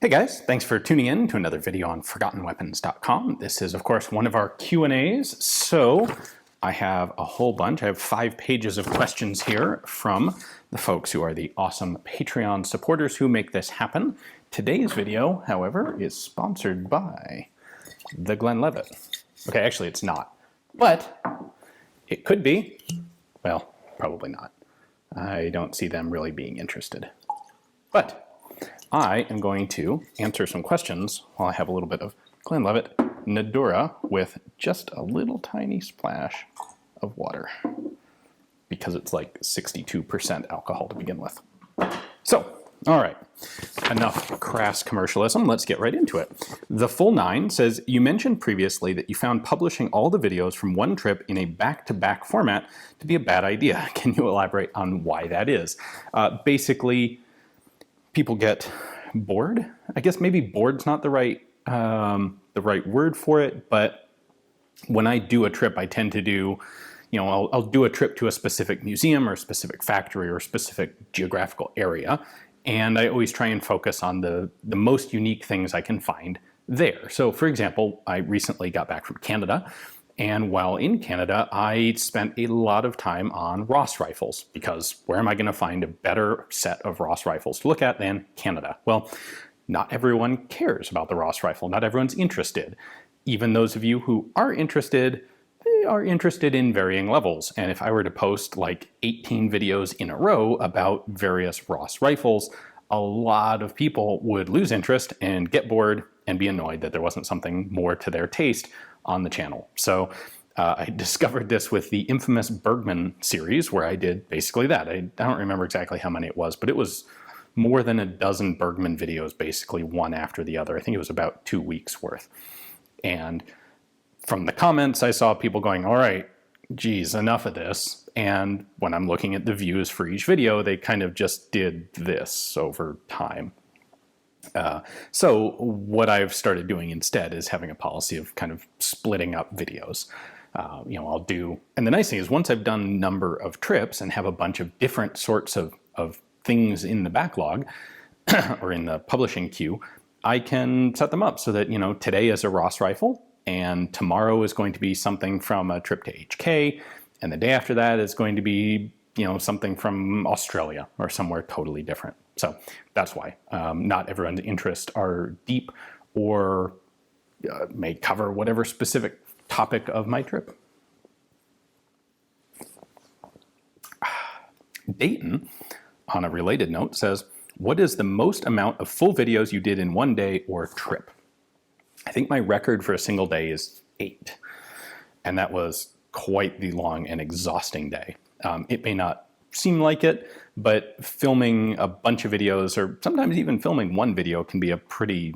Hey guys, thanks for tuning in to another video on ForgottenWeapons.com. This is, of course, one of our Q&As. So I have a whole bunch. I have 5 pages of questions here from the folks who are the awesome Patreon supporters who make this happen. Today's video, however, is sponsored by the Glenlivet. Okay, actually it's not, but it could be. Well, probably not. I don't see them really being interested. But I am going to answer some questions while I have a little bit of Glenlivet Nadurra with just a little tiny splash of water because it's like 62% alcohol to begin with. So, all right, enough crass commercialism. Let's get right into it. The Full Nine says, you mentioned previously that you found publishing all the videos from one trip in a back-to-back format to be a bad idea. Can you elaborate on why that is? Basically, people get bored. I guess maybe bored's not the right word for it, but when I do a trip, I tend to do, I'll do a trip to a specific museum or a specific factory or a specific geographical area, and I always try and focus on the most unique things I can find there. So, for example, I recently got back from Canada, and while in Canada, I spent a lot of time on Ross rifles, because where am I going to find a better set of Ross rifles to look at than Canada? Well, not everyone cares about the Ross rifle. Not everyone's interested. Even those of you who are interested, they are interested in varying levels. And if I were to post like 18 videos in a row about various Ross rifles, a lot of people would lose interest and get bored and be annoyed that there wasn't something more to their taste on the channel. So I discovered this with the infamous Bergman series, where I did basically that. I don't remember exactly how many it was, but it was more than a dozen Bergman videos, basically one after the other. I think it was about 2 weeks worth. And from the comments, I saw people going, all right, geez, enough of this. And when I'm looking at the views for each video, they kind of just did this over time. So what I've started doing instead is having a policy of kind of splitting up videos. I'll do, and the nice thing is once I've done a number of trips and have a bunch of different sorts of things in the backlog or in the publishing queue, I can set them up so that, today is a Ross rifle and tomorrow is going to be something from a trip to HK, and the day after that is going to be, something from Australia or somewhere totally different. So that's why not everyone's interests are deep or may cover whatever specific topic of my trip. Dayton, on a related note, says, what is the most amount of full videos you did in one day or trip? I think my record for a single day is 8. And that was quite the long and exhausting day. It may not seem like it, but filming a bunch of videos, or sometimes even filming one video, can be a pretty,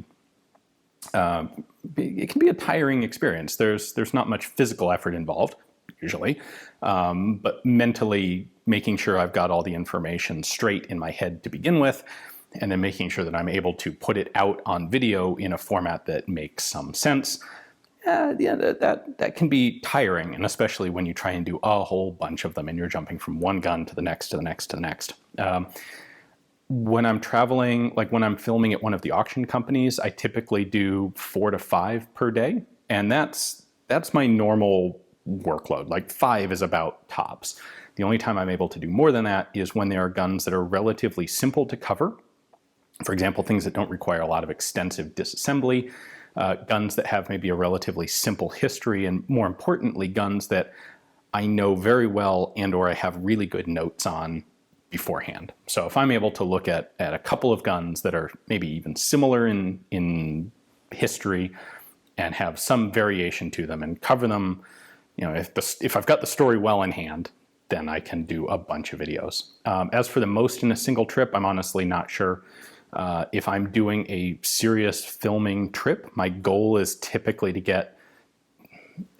it can be a tiring experience. There's not much physical effort involved, usually, but mentally making sure I've got all the information straight in my head to begin with, and then making sure that I'm able to put it out on video in a format that makes some sense. That can be tiring, and especially when you try and do a whole bunch of them and you're jumping from one gun to the next, to the next, to the next. When I'm traveling, like when I'm filming at one of the auction companies, I typically do 4 to 5 per day, and that's my normal workload. Like 5 is about tops. The only time I'm able to do more than that is when there are guns that are relatively simple to cover. For example, things that don't require a lot of extensive disassembly, guns that have maybe a relatively simple history, and more importantly, guns that I know very well and or I have really good notes on beforehand. So if I'm able to look at a couple of guns that are maybe even similar in history and have some variation to them and cover them, if I've got the story well in hand, then I can do a bunch of videos. As for the most in a single trip, I'm honestly not sure. If I'm doing a serious filming trip, my goal is typically to get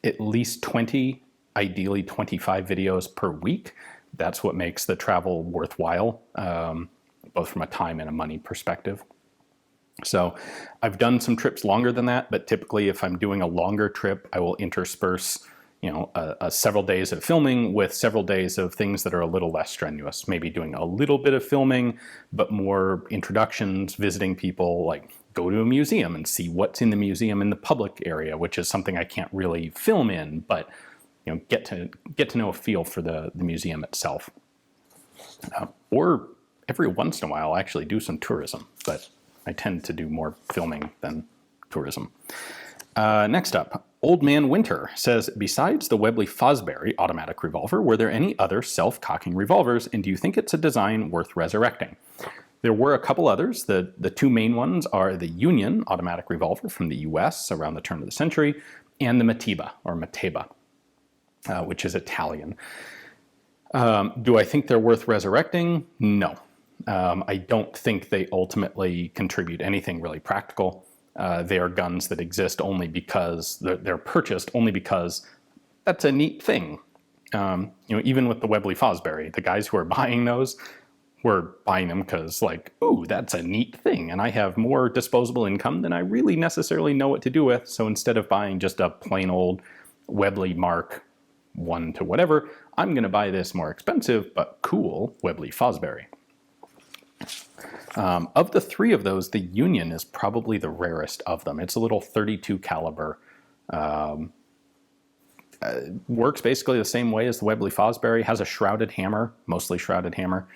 at least 20, ideally 25 videos per week. That's what makes the travel worthwhile, both from a time and a money perspective. So I've done some trips longer than that, but typically if I'm doing a longer trip, I will intersperse several days of filming with several days of things that are a little less strenuous. Maybe doing a little bit of filming, but more introductions, visiting people, like go to a museum and see what's in the museum in the public area, which is something I can't really film in, but get to know a feel for the museum itself. Or every once in a while, actually do some tourism, but I tend to do more filming than tourism. Next up, Old Man Winter says, besides the Webley Fosbury automatic revolver, were there any other self-cocking revolvers, and do you think it's a design worth resurrecting? There were a couple others. The two main ones are the Union automatic revolver from the US around the turn of the century, and the Mateba, or Mateba, which is Italian. Do I think they're worth resurrecting? No. I don't think they ultimately contribute anything really practical. They are guns that exist only because they're purchased only because that's a neat thing. Even with the Webley Fosbury, the guys who are buying those were buying them because, like, ooh, that's a neat thing, and I have more disposable income than I really necessarily know what to do with. So instead of buying just a plain old Webley Mark 1 to whatever, I'm going to buy this more expensive but cool Webley Fosbury. Of the three of those, the Union is probably the rarest of them. It's a little .32 caliber. Works basically the same way as the Webley Fosbury. Has a shrouded hammer, mostly shrouded hammer.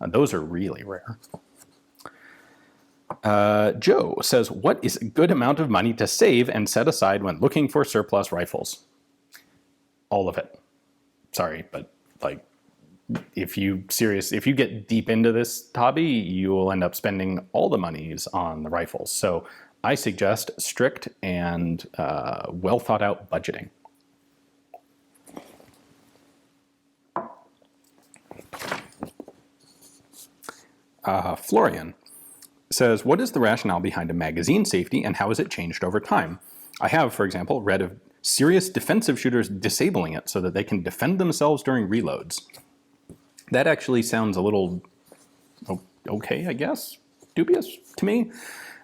Those are really rare. Joe says, what is a good amount of money to save and set aside when looking for surplus rifles? All of it. Sorry, but like, if you get deep into this hobby, you will end up spending all the monies on the rifles. So I suggest strict and well thought out budgeting. Florian says, what is the rationale behind a magazine safety and how has it changed over time? I have, for example, read of serious defensive shooters disabling it so that they can defend themselves during reloads. That actually sounds a little okay, I guess, dubious to me.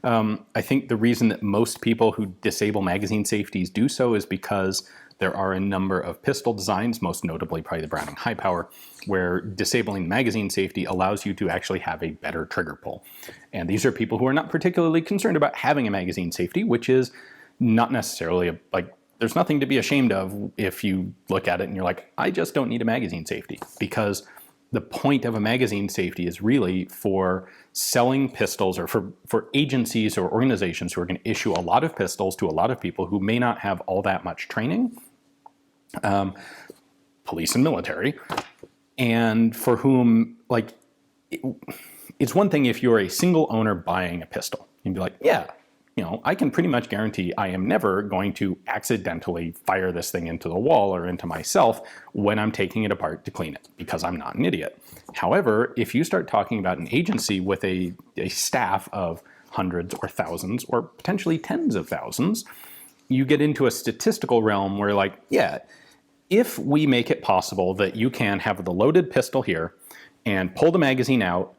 I think the reason that most people who disable magazine safeties do so is because there are a number of pistol designs, most notably probably the Browning High Power, where disabling magazine safety allows you to actually have a better trigger pull. And these are people who are not particularly concerned about having a magazine safety, which is not necessarily there's nothing to be ashamed of if you look at it and you're like, I just don't need a magazine safety, because the point of a magazine safety is really for selling pistols, or for agencies or organizations who are going to issue a lot of pistols to a lot of people who may not have all that much training, police and military, and for whom, it's one thing if you're a single owner buying a pistol. You'd be like, yeah, I can pretty much guarantee I am never going to accidentally fire this thing into the wall or into myself when I'm taking it apart to clean it, because I'm not an idiot. However, if you start talking about an agency with a staff of hundreds or thousands or potentially tens of thousands, you get into a statistical realm where, like, yeah, if we make it possible that you can have the loaded pistol here and pull the magazine out,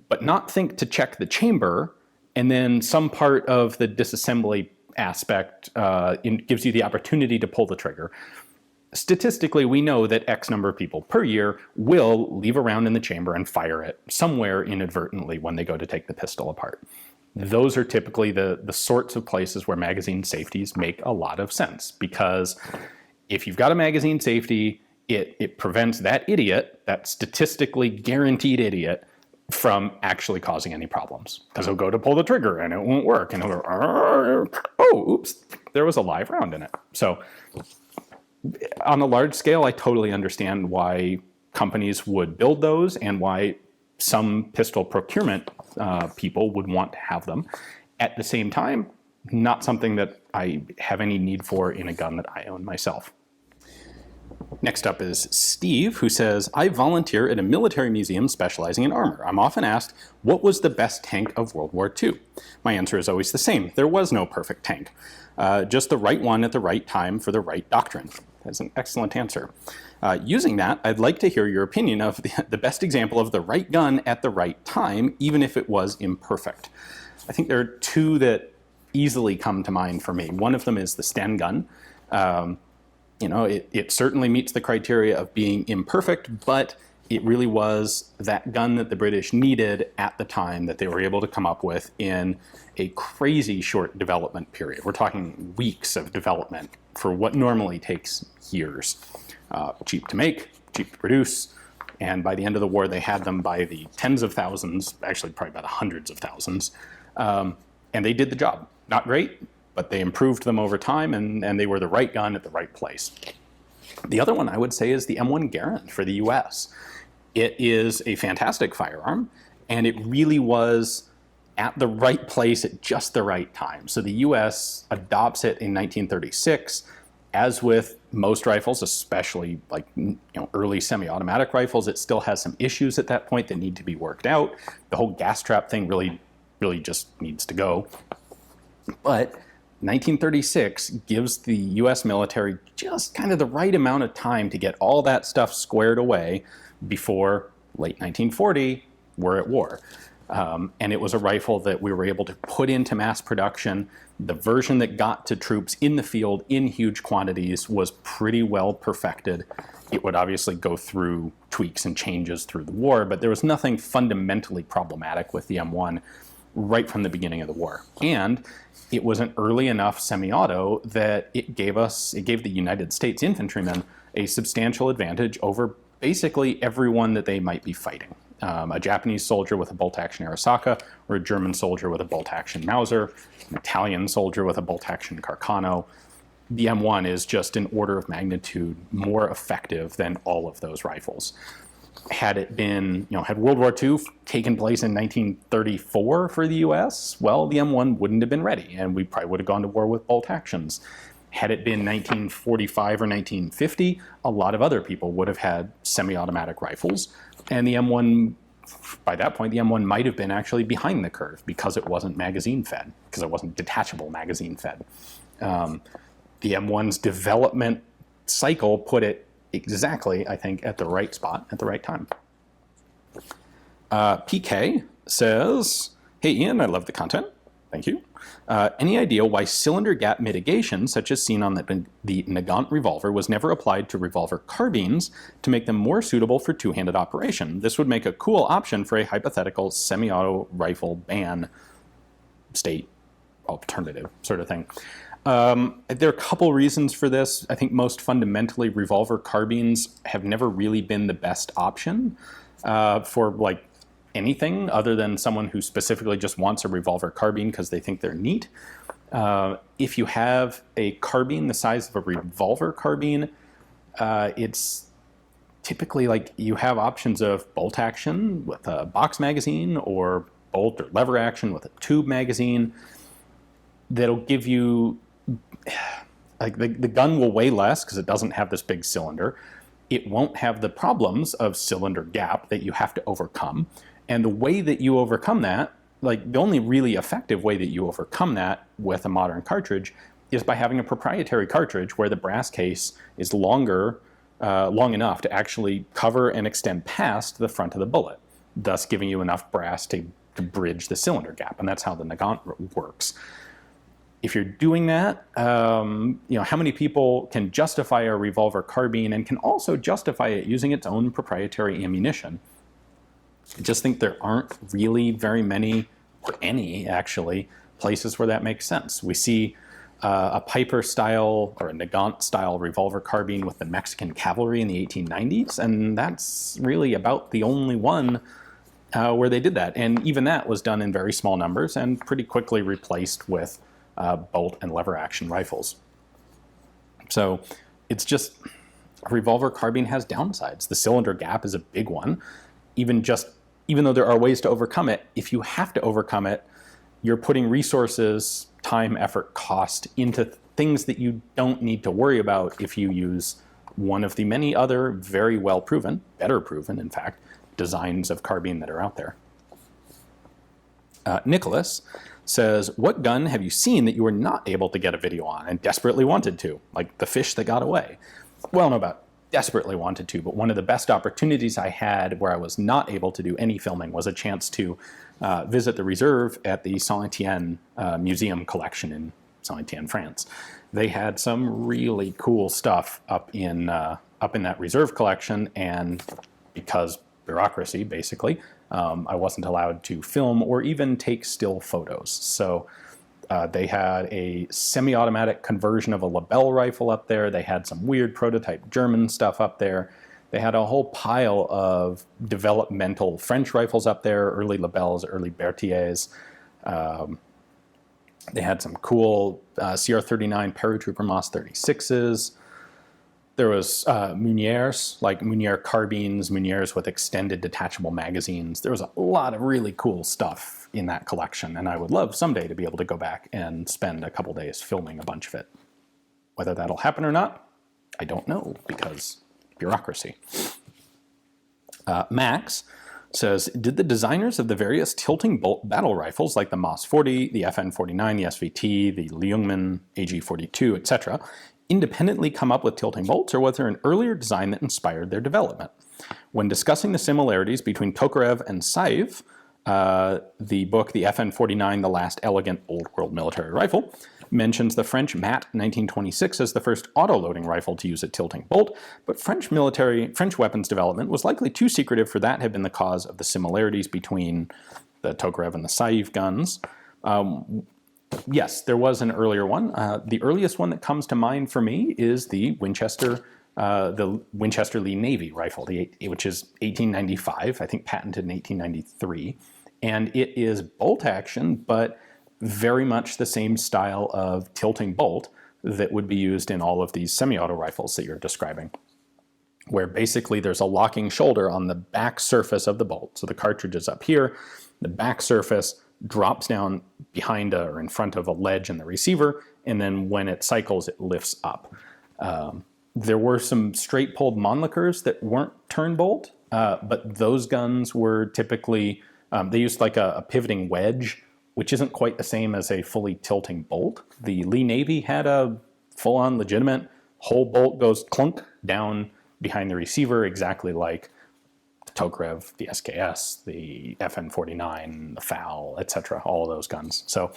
but not think to check the chamber, and then some part of the disassembly aspect gives you the opportunity to pull the trigger. Statistically, we know that X number of people per year will leave a round in the chamber and fire it somewhere inadvertently when they go to take the pistol apart. Those are typically the sorts of places where magazine safeties make a lot of sense, because if you've got a magazine safety, it prevents that idiot, that statistically guaranteed idiot, from actually causing any problems, because he'll go to pull the trigger and it won't work, and he'll go, oh, oops, there was a live round in it. So on a large scale, I totally understand why companies would build those and why some pistol procurement people would want to have them. At the same time, not something that I have any need for in a gun that I own myself. Next up is Steve, who says, I volunteer at a military museum specializing in armor. I'm often asked, what was the best tank of World War II? My answer is always the same. There was no perfect tank. Just the right one at the right time for the right doctrine. That's an excellent answer. Using that, I'd like to hear your opinion of the best example of the right gun at the right time, even if it was imperfect. I think there are two that easily come to mind for me. One of them is the Sten gun. It certainly meets the criteria of being imperfect, but It really was that gun that the British needed at the time that they were able to come up with in a crazy short development period. We're talking weeks of development for what normally takes years. Cheap to make, cheap to produce, and by the end of the war they had them by the tens of thousands, actually probably by the hundreds of thousands, and they did the job. Not great, but they improved them over time, and they were the right gun at the right place. The other one I would say is the M1 Garand for the US. It is a fantastic firearm, and it really was at the right place at just the right time. So the US adopts it in 1936. As with most rifles, especially like early semi-automatic rifles, it still has some issues at that point that need to be worked out. The whole gas trap thing really just needs to go. But 1936 gives the US military just kind of the right amount of time to get all that stuff squared away before late 1940 we're at war. And it was a rifle that we were able to put into mass production. The version that got to troops in the field in huge quantities was pretty well perfected. It would obviously go through tweaks and changes through the war, but there was nothing fundamentally problematic with the M1 right from the beginning of the war. And it was an early enough semi-auto that it gave the United States infantrymen a substantial advantage over basically everyone that they might be fighting. A Japanese soldier with a bolt-action Arisaka, or a German soldier with a bolt-action Mauser, an Italian soldier with a bolt-action Carcano. The M1 is just an order of magnitude more effective than all of those rifles. Had it been, had World War II taken place in 1934 for the US, well, the M1 wouldn't have been ready, and we probably would have gone to war with bolt-actions. Had it been 1945 or 1950, a lot of other people would have had semi-automatic rifles, and the M1, by that point, the M1 might have been actually behind the curve because it wasn't magazine fed, because it wasn't detachable magazine fed. The M1's development cycle put it exactly, I think, at the right spot at the right time. PK says, hey Ian, I love the content. Thank you. Any idea why cylinder gap mitigation, such as seen on the Nagant revolver, was never applied to revolver carbines to make them more suitable for two-handed operation? This would make a cool option for a hypothetical semi-auto rifle ban state alternative sort of thing. There are a couple reasons for this. I think most fundamentally, revolver carbines have never really been the best option for like anything other than someone who specifically just wants a revolver carbine because they think they're neat. If you have a carbine the size of a revolver carbine, it's typically like you have options of bolt action with a box magazine or bolt or lever action with a tube magazine that'll give you, like the gun will weigh less because it doesn't have this big cylinder. It won't have the problems of cylinder gap that you have to overcome. And the way that you overcome that, like the only really effective way that you overcome that with a modern cartridge is by having a proprietary cartridge where the brass case is long enough to actually cover and extend past the front of the bullet, thus giving you enough brass to bridge the cylinder gap. And that's how the Nagant works. If you're doing that, how many people can justify a revolver carbine and can also justify it using its own proprietary ammunition? I just think there aren't really very many, or any actually, places where that makes sense. We see a Piper style or a Nagant style revolver carbine with the Mexican cavalry in the 1890s, and that's really about the only one where they did that. And even that was done in very small numbers and pretty quickly replaced with bolt and lever action rifles. So it's just, a revolver carbine has downsides. The cylinder gap is a big one. Even though there are ways to overcome it, if you have to overcome it, you're putting resources, time, effort, cost into things that you don't need to worry about if you use one of the many other very well proven, better proven in fact, designs of carbine that are out there. Nicholas says, what gun have you seen that you were not able to get a video on and desperately wanted to, like the fish that got away? Well, no, about desperately wanted to, but one of the best opportunities I had where I was not able to do any filming was a chance to visit the reserve at the Saint-Étienne museum collection in Saint-Étienne, France. They had some really cool stuff up in that reserve collection, and because bureaucracy, basically. I wasn't allowed to film or even take still photos. So they had a semi-automatic conversion of a Lebel rifle up there. They had some weird prototype German stuff up there. They had a whole pile of developmental French rifles up there, early Lebels, early Berthier's. They had some cool CR39 paratrooper Moss 36s. There was Meuniers, like Meunier carbines, Meuniers with extended detachable magazines. There was a lot of really cool stuff in that collection, and I would love someday to be able to go back and spend a couple days filming a bunch of it. Whether that'll happen or not, I don't know, because bureaucracy. Max says, did the designers of the various tilting bolt battle rifles like the Moss 40, the FN49, the SVT, the Leungman, AG42, etc., independently come up with tilting bolts, or was there an earlier design that inspired their development? When discussing the similarities between Tokarev and Saiv, the book The FN49, The Last Elegant Old World Military Rifle, mentions the French Mat 1926 as the first auto-loading rifle to use a tilting bolt, but French weapons development was likely too secretive for that to have been the cause of the similarities between the Tokarev and the Saiv guns. Yes, there was an earlier one. The earliest one that comes to mind for me is the Winchester Lee Navy rifle, which is 1895, I think patented in 1893. And it is bolt action, but very much the same style of tilting bolt that would be used in all of these semi-auto rifles that you're describing, where basically there's a locking shoulder on the back surface of the bolt. So the cartridge is up here, the back surface drops down behind or in front of a ledge in the receiver, and then when it cycles, it lifts up. There were some straight pulled Mannlichers that weren't turnbolt, but those guns were typically, they used like a pivoting wedge, which isn't quite the same as a fully tilting bolt. The Lee Navy had a full-on legitimate whole bolt goes clunk down behind the receiver, exactly like the Tokarev, the SKS, the FN49, the FAL, etc., all of those guns. So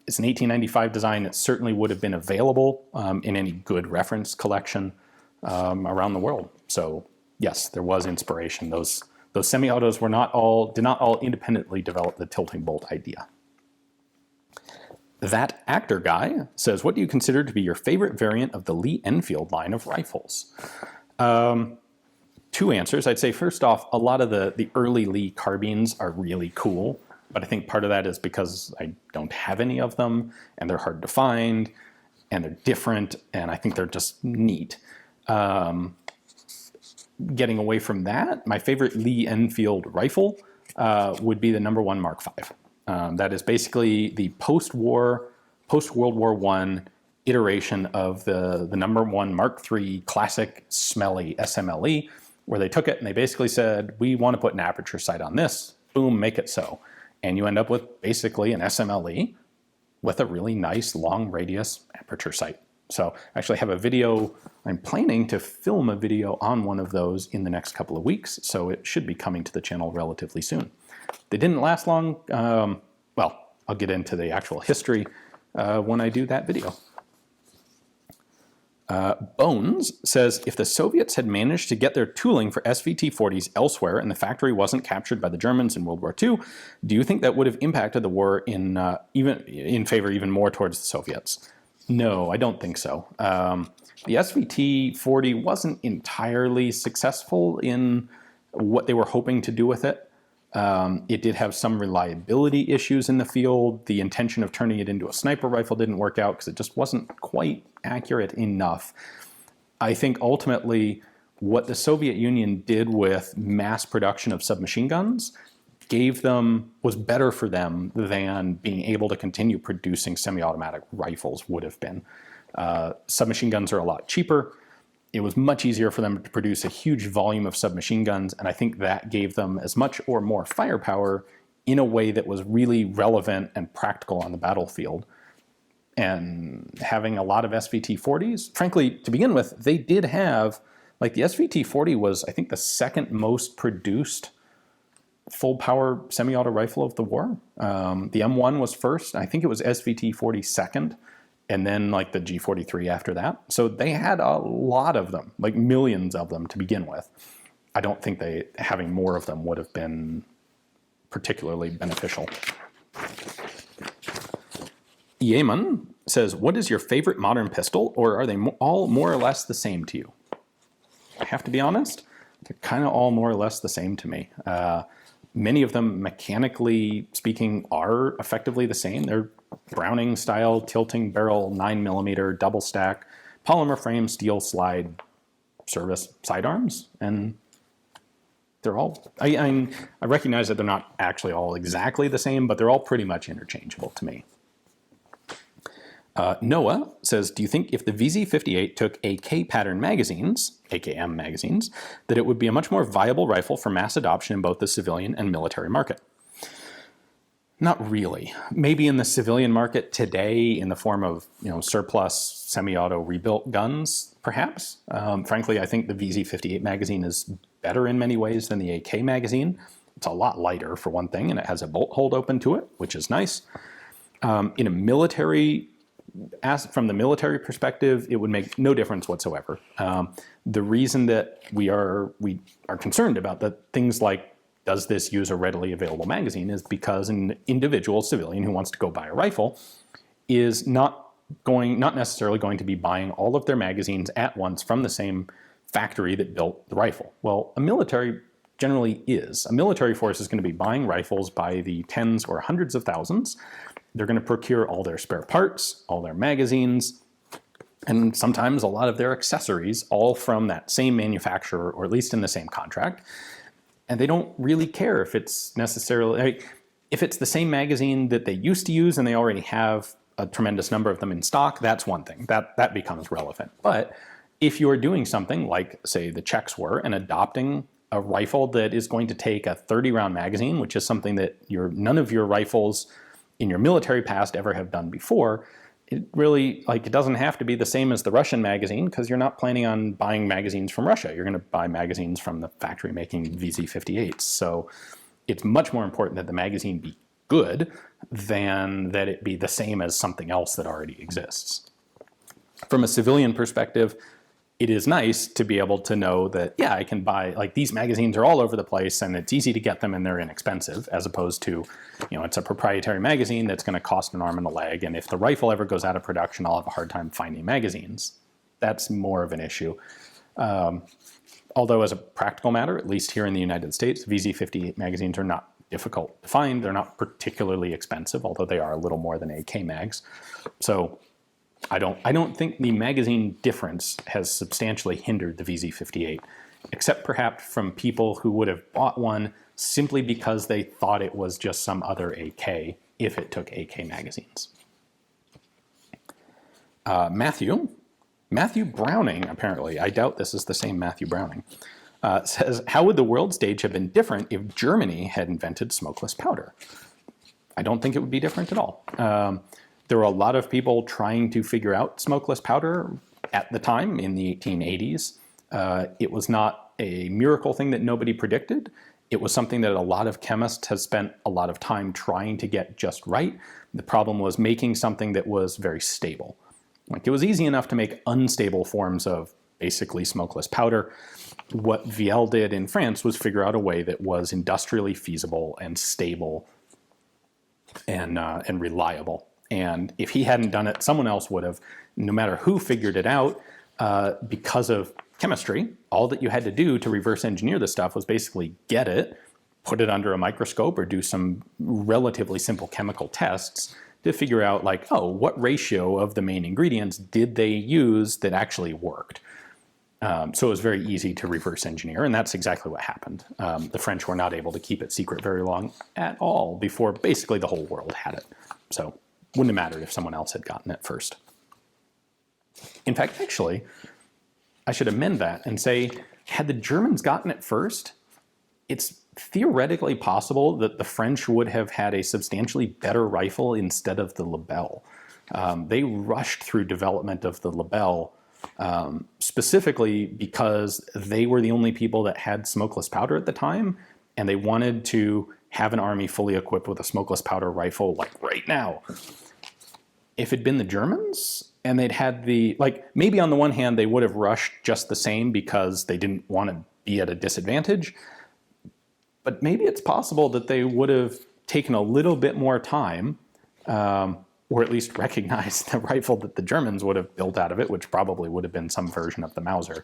it's an 1895 design. It certainly would have been available in any good reference collection around the world. So yes, there was inspiration. Those semi-autos did not all independently develop the tilting bolt idea. That actor guy says, what do you consider to be your favorite variant of the Lee Enfield line of rifles? Two answers. I'd say first off, a lot of the early Lee carbines are really cool, but I think part of that is because I don't have any of them, and they're hard to find, and they're different, and I think they're just neat. Getting away from that, my favorite Lee Enfield rifle would be the #1 Mark V. That is basically the post-World War I iteration of the #1 Mark III classic smelly SMLE, where they took it and they basically said, we want to put an aperture sight on this, boom, make it so. And you end up with basically an SMLE with a really nice long radius aperture sight. So I actually have a video, I'm planning to film a video on one of those in the next couple of weeks, so it should be coming to the channel relatively soon. They didn't last long. Well, I'll get into the actual history when I do that video. Bones says, if the Soviets had managed to get their tooling for SVT-40s elsewhere and the factory wasn't captured by the Germans in World War II, do you think that would have impacted the war in favor even more towards the Soviets? No, I don't think so. The SVT-40 wasn't entirely successful in what they were hoping to do with it. It did have some reliability issues in the field. The intention of turning it into a sniper rifle didn't work out because it just wasn't quite accurate enough. I think ultimately what the Soviet Union did with mass production of submachine guns was better for them than being able to continue producing semi-automatic rifles would have been. Submachine guns are a lot cheaper. It was much easier for them to produce a huge volume of submachine guns, and I think that gave them as much or more firepower in a way that was really relevant and practical on the battlefield. And having a lot of SVT-40s, frankly, to begin with, they did have, like the SVT-40 was, I think, the second most produced full power semi-auto rifle of the war. The M1 was first. I think it was SVT-40 second, and then like the G43 after that. So they had a lot of them, like millions of them to begin with. I don't think having more of them would have been particularly beneficial. Yeman says, what is your favorite modern pistol, or are they all more or less the same to you? I have to be honest, they're kind of all more or less the same to me. Many of them, mechanically speaking, are effectively the same. They're Browning style, tilting barrel, 9mm, double stack, polymer frame, steel slide, service sidearms, and they're all, I recognize that they're not actually all exactly the same, but they're all pretty much interchangeable to me. Noah says, do you think if the VZ58 took AK pattern magazines, AKM magazines, that it would be a much more viable rifle for mass adoption in both the civilian and military market? Not really. Maybe in the civilian market today in the form of surplus semi-auto rebuilt guns, perhaps. Frankly, I think the VZ58 magazine is better in many ways than the AK magazine. It's a lot lighter for one thing, and it has a bolt hold open to it, which is nice. In a military from the military perspective, it would make no difference whatsoever. The reason that we are concerned about the things like, does this use a readily available magazine, is because an individual civilian who wants to go buy a rifle is not necessarily going to be buying all of their magazines at once from the same factory that built the rifle. Well, a military generally is. A military force is going to be buying rifles by the tens or hundreds of thousands. They're going to procure all their spare parts, all their magazines, and sometimes a lot of their accessories, all from that same manufacturer, or at least in the same contract. And they don't really care if it's necessarily, if it's the same magazine that they used to use and they already have a tremendous number of them in stock, that's one thing. That becomes relevant. But if you're doing something like, say, the Czechs were, and adopting a rifle that is going to take a 30-round magazine, which is something that none of your rifles in your military past ever have done before, it really, it doesn't have to be the same as the Russian magazine, because you're not planning on buying magazines from Russia. You're going to buy magazines from the factory making VZ58s. So it's much more important that the magazine be good than that it be the same as something else that already exists. From a civilian perspective, it is nice to be able to know that, yeah, I can buy, these magazines are all over the place and it's easy to get them and they're inexpensive, as opposed to, it's a proprietary magazine that's going to cost an arm and a leg. And if the rifle ever goes out of production, I'll have a hard time finding magazines. That's more of an issue. Although as a practical matter, at least here in the United States, VZ58 magazines are not difficult to find. They're not particularly expensive, although they are a little more than AK mags. So I don't think the magazine difference has substantially hindered the VZ58, except perhaps from people who would have bought one simply because they thought it was just some other AK if it took AK magazines. Matthew Browning, apparently, I doubt this is the same Matthew Browning, says, how would the world stage have been different if Germany had invented smokeless powder? I don't think it would be different at all. There were a lot of people trying to figure out smokeless powder at the time in the 1880s. It was not a miracle thing that nobody predicted. It was something that a lot of chemists have spent a lot of time trying to get just right. The problem was making something that was very stable. It was easy enough to make unstable forms of basically smokeless powder. What Viel did in France was figure out a way that was industrially feasible and stable and reliable. And if he hadn't done it, someone else would have. No matter who figured it out, because of chemistry, all that you had to do to reverse engineer the stuff was basically get it, put it under a microscope, or do some relatively simple chemical tests to figure out, what ratio of the main ingredients did they use that actually worked. So it was very easy to reverse engineer, and that's exactly what happened. The French were not able to keep it secret very long at all before basically the whole world had it. So wouldn't have mattered if someone else had gotten it first. In fact, actually, I should amend that and say, had the Germans gotten it first, it's theoretically possible that the French would have had a substantially better rifle instead of the Lebel. They rushed through development of the Lebel specifically because they were the only people that had smokeless powder at the time, and they wanted to have an army fully equipped with a smokeless powder rifle right now. If it'd been the Germans and they'd had maybe on the one hand they would have rushed just the same because they didn't want to be at a disadvantage. But maybe it's possible that they would have taken a little bit more time, or at least recognized the rifle that the Germans would have built out of it, which probably would have been some version of the Mauser,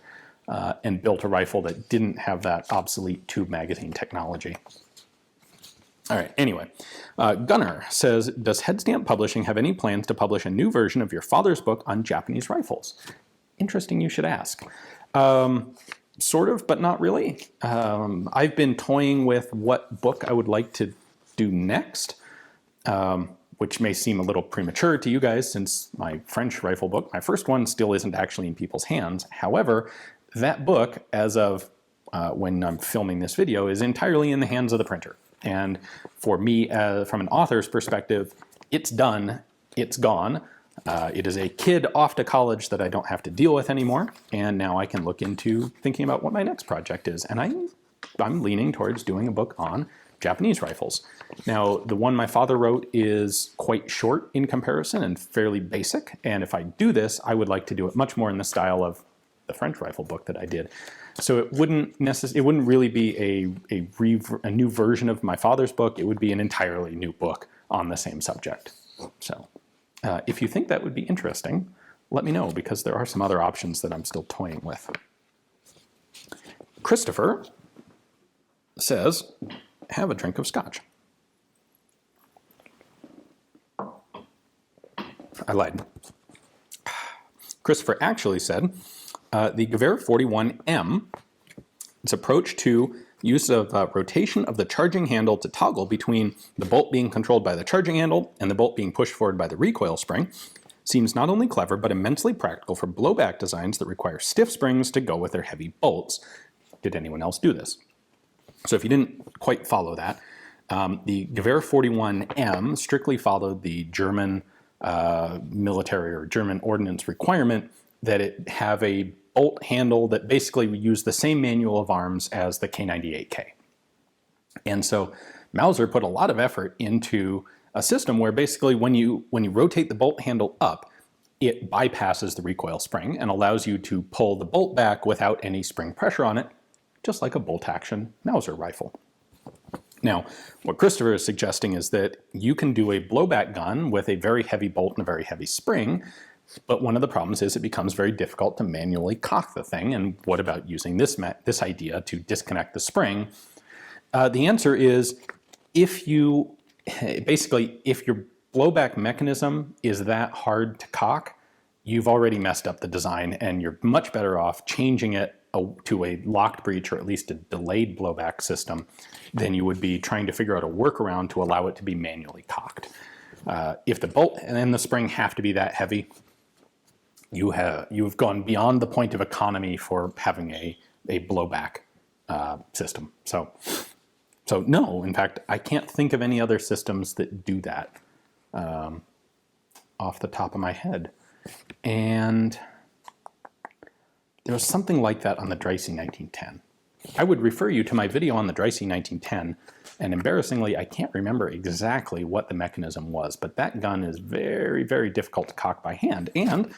and built a rifle that didn't have that obsolete tube magazine technology. All right, anyway, Gunnar says, does Headstamp Publishing have any plans to publish a new version of your father's book on Japanese rifles? Interesting you should ask. Sort of, but not really. I've been toying with what book I would like to do next, which may seem a little premature to you guys since my French rifle book, my first one, still isn't actually in people's hands. However, that book, as of when I'm filming this video, is entirely in the hands of the printer. And for me, from an author's perspective, it's done, it's gone. It is a kid off to college that I don't have to deal with anymore, and now I can look into thinking about what my next project is. And I'm leaning towards doing a book on Japanese rifles. Now, the one my father wrote is quite short in comparison and fairly basic, and if I do this, I would like to do it much more in the style of the French rifle book that I did. So it wouldn't really be a new version of my father's book. It would be an entirely new book on the same subject. So if you think that would be interesting, let me know, because there are some other options that I'm still toying with. Christopher says, have a drink of Scotch. I lied. Christopher actually said, the Gewehr 41M, its approach to use of rotation of the charging handle to toggle between the bolt being controlled by the charging handle and the bolt being pushed forward by the recoil spring, seems not only clever but immensely practical for blowback designs that require stiff springs to go with their heavy bolts. Did anyone else do this? So if you didn't quite follow that, the Gewehr 41M strictly followed the German military or German ordnance requirement that it have a bolt handle that basically used the same manual of arms as the K98K. And so Mauser put a lot of effort into a system where basically when you rotate the bolt handle up, it bypasses the recoil spring and allows you to pull the bolt back without any spring pressure on it, just like a bolt action Mauser rifle. Now, what Christopher is suggesting is that you can do a blowback gun with a very heavy bolt and a very heavy spring, but one of the problems is it becomes very difficult to manually cock the thing. And what about using this idea to disconnect the spring? The answer is, if your blowback mechanism is that hard to cock, you've already messed up the design, and you're much better off changing it to a locked breech, or at least a delayed blowback system, than you would be trying to figure out a workaround to allow it to be manually cocked. If the bolt and the spring have to be that heavy, you've gone beyond the point of economy for having a blowback system. So no, in fact, I can't think of any other systems that do that off the top of my head. And there was something like that on the Dreyse 1910. I would refer you to my video on the Dreyse 1910, and embarrassingly, I can't remember exactly what the mechanism was, but that gun is very, very difficult to cock by hand, and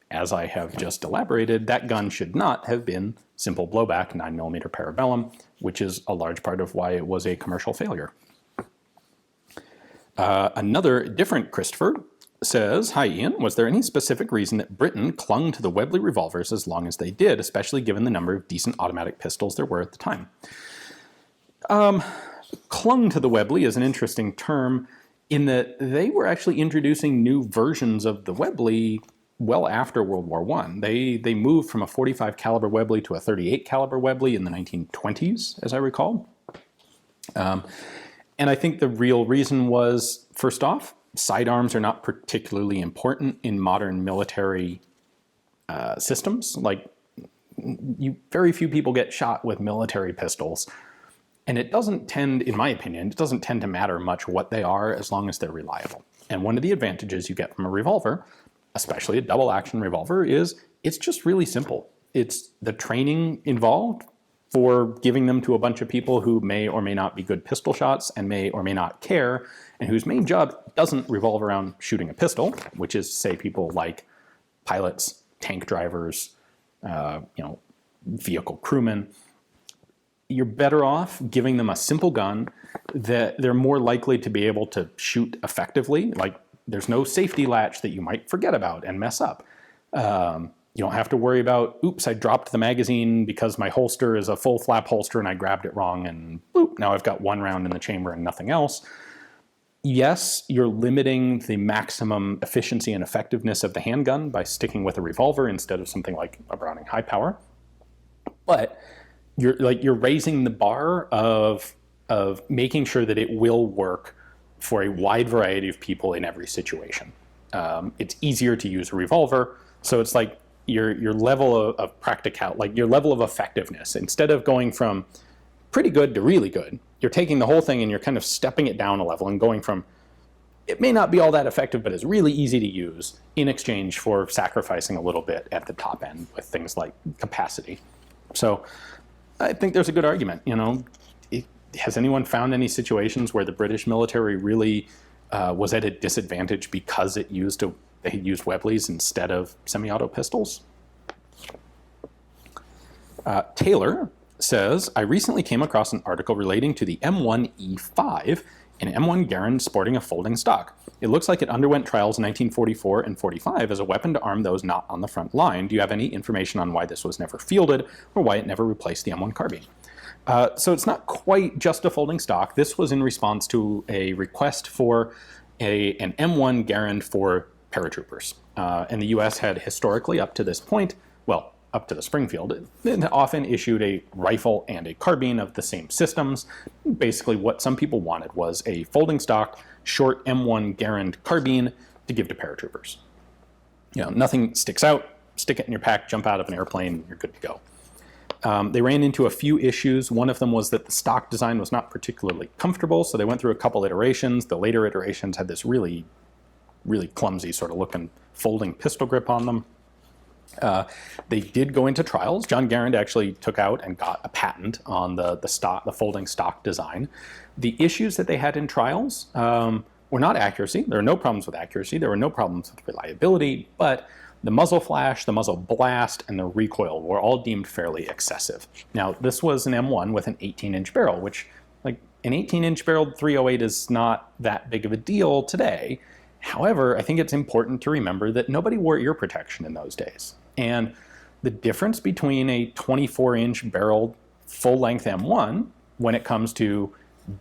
as I have just elaborated, that gun should not have been simple blowback 9mm parabellum, which is a large part of why it was a commercial failure. Another different Christopher says, hi Ian, was there any specific reason that Britain clung to the Webley revolvers as long as they did, especially given the number of decent automatic pistols there were at the time? Clung to the Webley is an interesting term in that they were actually introducing new versions of the Webley well after World War I. They moved from a 45 caliber Webley to a 38 caliber Webley in the 1920s, as I recall. And I think the real reason was, first off, sidearms are not particularly important in modern military systems. Like, very few people get shot with military pistols. And it doesn't tend, in my opinion, it doesn't tend to matter much what they are as long as they're reliable. And one of the advantages you get from a revolver, especially a double action revolver, is it's just really simple. It's the training involved for giving them to a bunch of people who may or may not be good pistol shots and may or may not care, and whose main job doesn't revolve around shooting a pistol, which is, say, people like pilots, tank drivers, vehicle crewmen, you're better off giving them a simple gun that they're more likely to be able to shoot effectively. Like, there's no safety latch that you might forget about and mess up. You don't have to worry about, oops, I dropped the magazine because my holster is a full flap holster and I grabbed it wrong, and boop, now I've got one round in the chamber and nothing else. Yes, you're limiting the maximum efficiency and effectiveness of the handgun by sticking with a revolver instead of something like a Browning high power. But you're raising the bar of making sure that it will work for a wide variety of people in every situation. It's easier to use a revolver, so it's like your level of practicality, like your level of effectiveness. Instead of going from pretty good to really good, you're taking the whole thing and you're kind of stepping it down a level and going from, it may not be all that effective, but it's really easy to use, in exchange for sacrificing a little bit at the top end with things like capacity. So I think there's a good argument. You know, has anyone found any situations where the British military really was at a disadvantage because they used Webleys instead of semi-auto pistols? Taylor says, I recently came across an article relating to the M1E5, an M1 Garand sporting a folding stock. It looks like it underwent trials in 1944 and 45 as a weapon to arm those not on the front line. Do you have any information on why this was never fielded or why it never replaced the M1 carbine? So it's not quite just a folding stock. This was in response to a request for an M1 Garand for paratroopers. And the US had historically, up to this point, well, up to the Springfield, it often issued a rifle and a carbine of the same systems. Basically, what some people wanted was a folding stock, short M1 Garand carbine to give to paratroopers. You know, nothing sticks out, stick it in your pack, jump out of an airplane, you're good to go. They ran into a few issues. One of them was that the stock design was not particularly comfortable, so they went through a couple iterations. The later iterations had this really, really clumsy sort of looking folding pistol grip on them. They did go into trials. John Garand actually took out and got a patent on the folding stock design. The issues that they had in trials were not accuracy. There were no problems with accuracy. There were no problems with reliability, but the muzzle flash, the muzzle blast, and the recoil were all deemed fairly excessive. Now, this was an M1 with an 18-inch barrel, which, like, an 18-inch barreled .308 is not that big of a deal today. However, I think it's important to remember that nobody wore ear protection in those days. And the difference between a 24-inch barreled full-length M1 when it comes to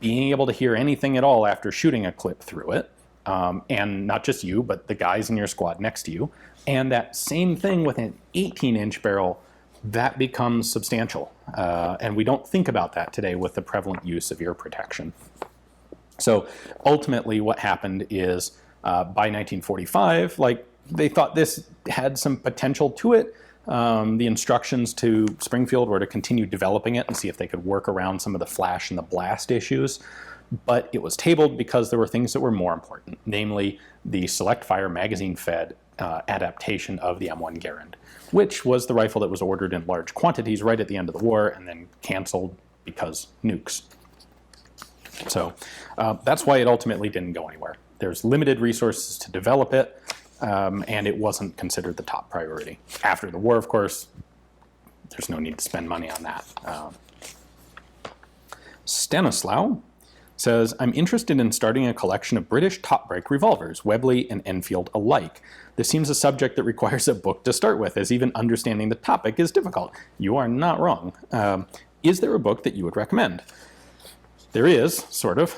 being able to hear anything at all after shooting a clip through it, and not just you, but the guys in your squad next to you, and that same thing with an 18-inch barrel, that becomes substantial. And we don't think about that today with the prevalent use of ear protection. So ultimately what happened is by 1945, like, they thought this had some potential to it. The instructions to Springfield were to continue developing it and see if they could work around some of the flash and the blast issues. But it was tabled because there were things that were more important, namely the select fire magazine fed adaptation of the M1 Garand, which was the rifle that was ordered in large quantities right at the end of the war and then canceled because nukes. So that's why it ultimately didn't go anywhere. There's limited resources to develop it. And it wasn't considered the top priority. After the war, of course, there's no need to spend money on that. Stanislaw says, I'm interested in starting a collection of British top-break revolvers, Webley and Enfield alike. This seems a subject that requires a book to start with, as even understanding the topic is difficult. You are not wrong. Is there a book that you would recommend? There is, sort of.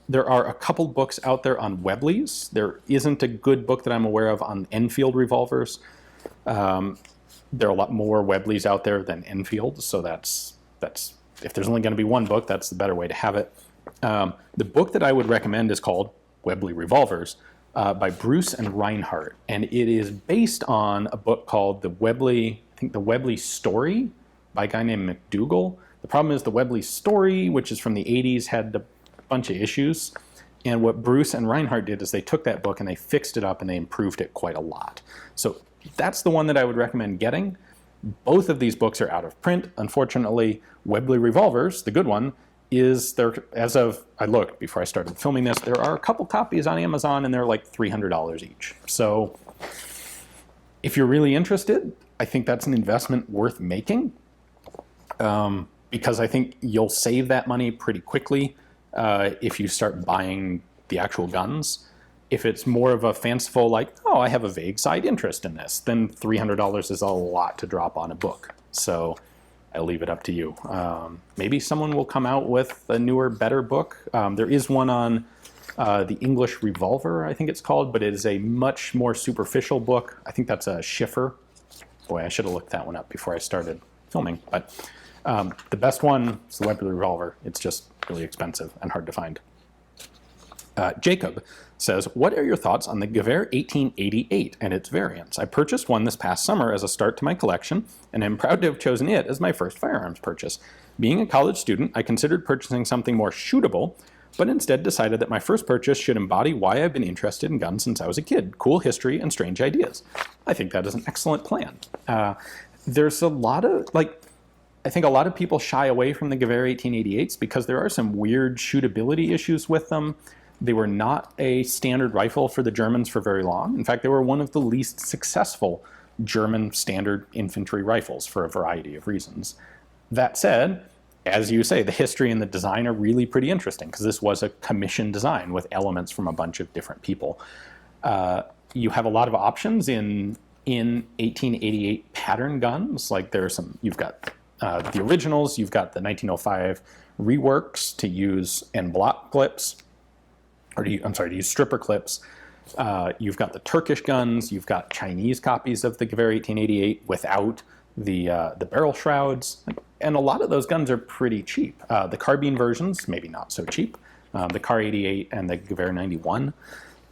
There are a couple books out there on Webleys. There isn't a good book that I'm aware of on Enfield revolvers. There are a lot more Webleys out there than Enfield, so that's if there's only going to be one book, that's the better way to have it. The book that I would recommend is called Webley Revolvers by Bruce and Reinhardt, and it is based on a book called the Webley Story by a guy named McDougall. The problem is the Webley Story, which is from the 80s, had a bunch of issues. And what Bruce and Reinhardt did is they took that book and they fixed it up and they improved it quite a lot. So that's the one that I would recommend getting. Both of these books are out of print. Unfortunately, Webley Revolvers, the good one, is there, as of, I looked before I started filming this, there are a couple copies on Amazon and they're like $300 each. So if you're really interested, I think that's an investment worth making, because I think you'll save that money pretty quickly if you start buying the actual guns. If it's more of a fanciful, like, oh, I have a vague side interest in this, then $300 is a lot to drop on a book. So I'll leave it up to you. Maybe someone will come out with a newer, better book. There is one on the English Revolver, I think it's called, but it is a much more superficial book. I think that's a Schiffer. Boy, I should have looked that one up before I started filming. But the best one is the Webley Revolver. It's just really expensive and hard to find. Jacob says, what are your thoughts on the Gewehr 1888 and its variants? I purchased one this past summer as a start to my collection, and am proud to have chosen it as my first firearms purchase. Being a college student, I considered purchasing something more shootable, but instead decided that my first purchase should embody why I've been interested in guns since I was a kid: cool history and strange ideas. I think that is an excellent plan. There's a lot of, I think a lot of people shy away from the Gewehr 1888s because there are some weird shootability issues with them. They were not a standard rifle for the Germans for very long. In fact, they were one of the least successful German standard infantry rifles for a variety of reasons. That said, as you say, the history and the design are really pretty interesting because this was a commissioned design with elements from a bunch of different people. You have a lot of options in 1888 pattern guns. Like there's some, you've got the originals, you've got the 1905 reworks to use en bloc clips, or to use stripper clips. You've got the Turkish guns, you've got Chinese copies of the Gewehr 1888 without the barrel shrouds, and a lot of those guns are pretty cheap. The carbine versions, maybe not so cheap, the Car 88 and the Gewehr 91.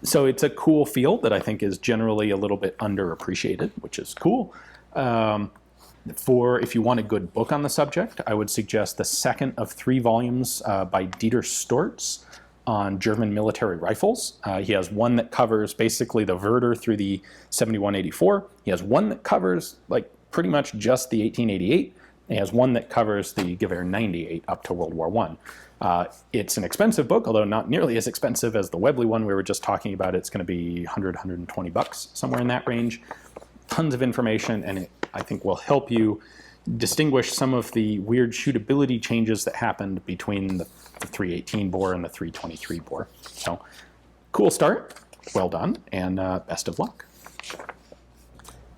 So it's a cool field that I think is generally a little bit underappreciated, which is cool. If you want a good book on the subject, I would suggest the second of 3 volumes by Dieter Storz on German military rifles. He has one that covers basically the Werder through the 7184. He has one that covers pretty much just the 1888. And he has one that covers the Gewehr 98 up to World War I. It's an expensive book, although not nearly as expensive as the Webley one we were just talking about. It's going to be $100, $120, somewhere in that range. Tons of information, and it, I think, will help you distinguish some of the weird shootability changes that happened between the 318 bore and the 323 bore. So, cool start, well done, and best of luck.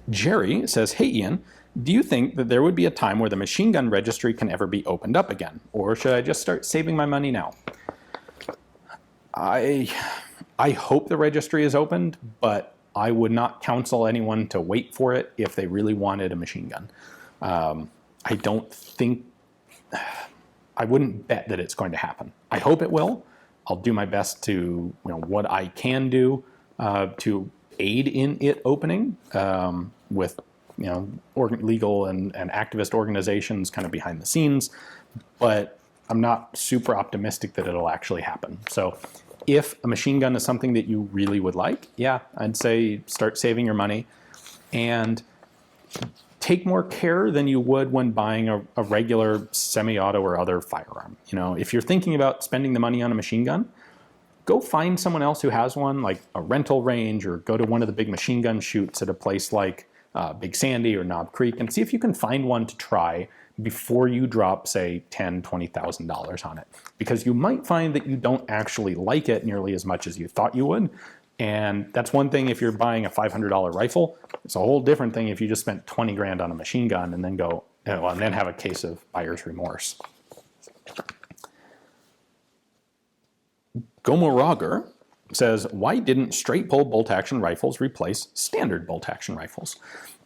Jerry says, hey Ian, do you think that there would be a time where the machine gun registry can ever be opened up again? Or should I just start saving my money now? I hope the registry is opened, but I would not counsel anyone to wait for it if they really wanted a machine gun. I don't think, I wouldn't bet that it's going to happen. I hope it will. I'll do my best to, what I can do to aid in it opening with, legal and activist organizations kind of behind the scenes, but I'm not super optimistic that it'll actually happen. So if a machine gun is something that you really would like, yeah, I'd say start saving your money and take more care than you would when buying a regular semi-auto or other firearm. If you're thinking about spending the money on a machine gun, go find someone else who has one, like a rental range, or go to one of the big machine gun shoots at a place like Big Sandy or Knob Creek and see if you can find one to try before you drop, say, $10,000, $20,000 on it. Because you might find that you don't actually like it nearly as much as you thought you would. And that's one thing if you're buying a $500 rifle. It's a whole different thing if you just spent 20 grand on a machine gun and then and then have a case of buyer's remorse. Gomoroger says, why didn't straight pull bolt action rifles replace standard bolt action rifles?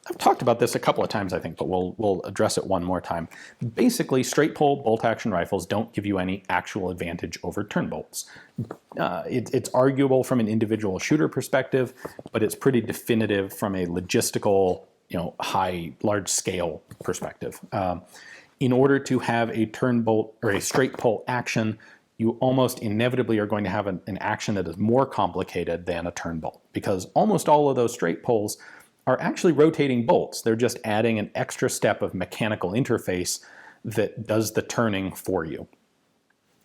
I've talked about this a couple of times, I think, but we'll address it one more time. Basically, straight pull bolt action rifles don't give you any actual advantage over turnbolts. It's arguable from an individual shooter perspective, but it's pretty definitive from a logistical, large scale perspective. In order to have a turnbolt or a straight pull action, you almost inevitably are going to have an action that is more complicated than a turnbolt, because almost all of those straight pulls are actually rotating bolts. They're just adding an extra step of mechanical interface that does the turning for you.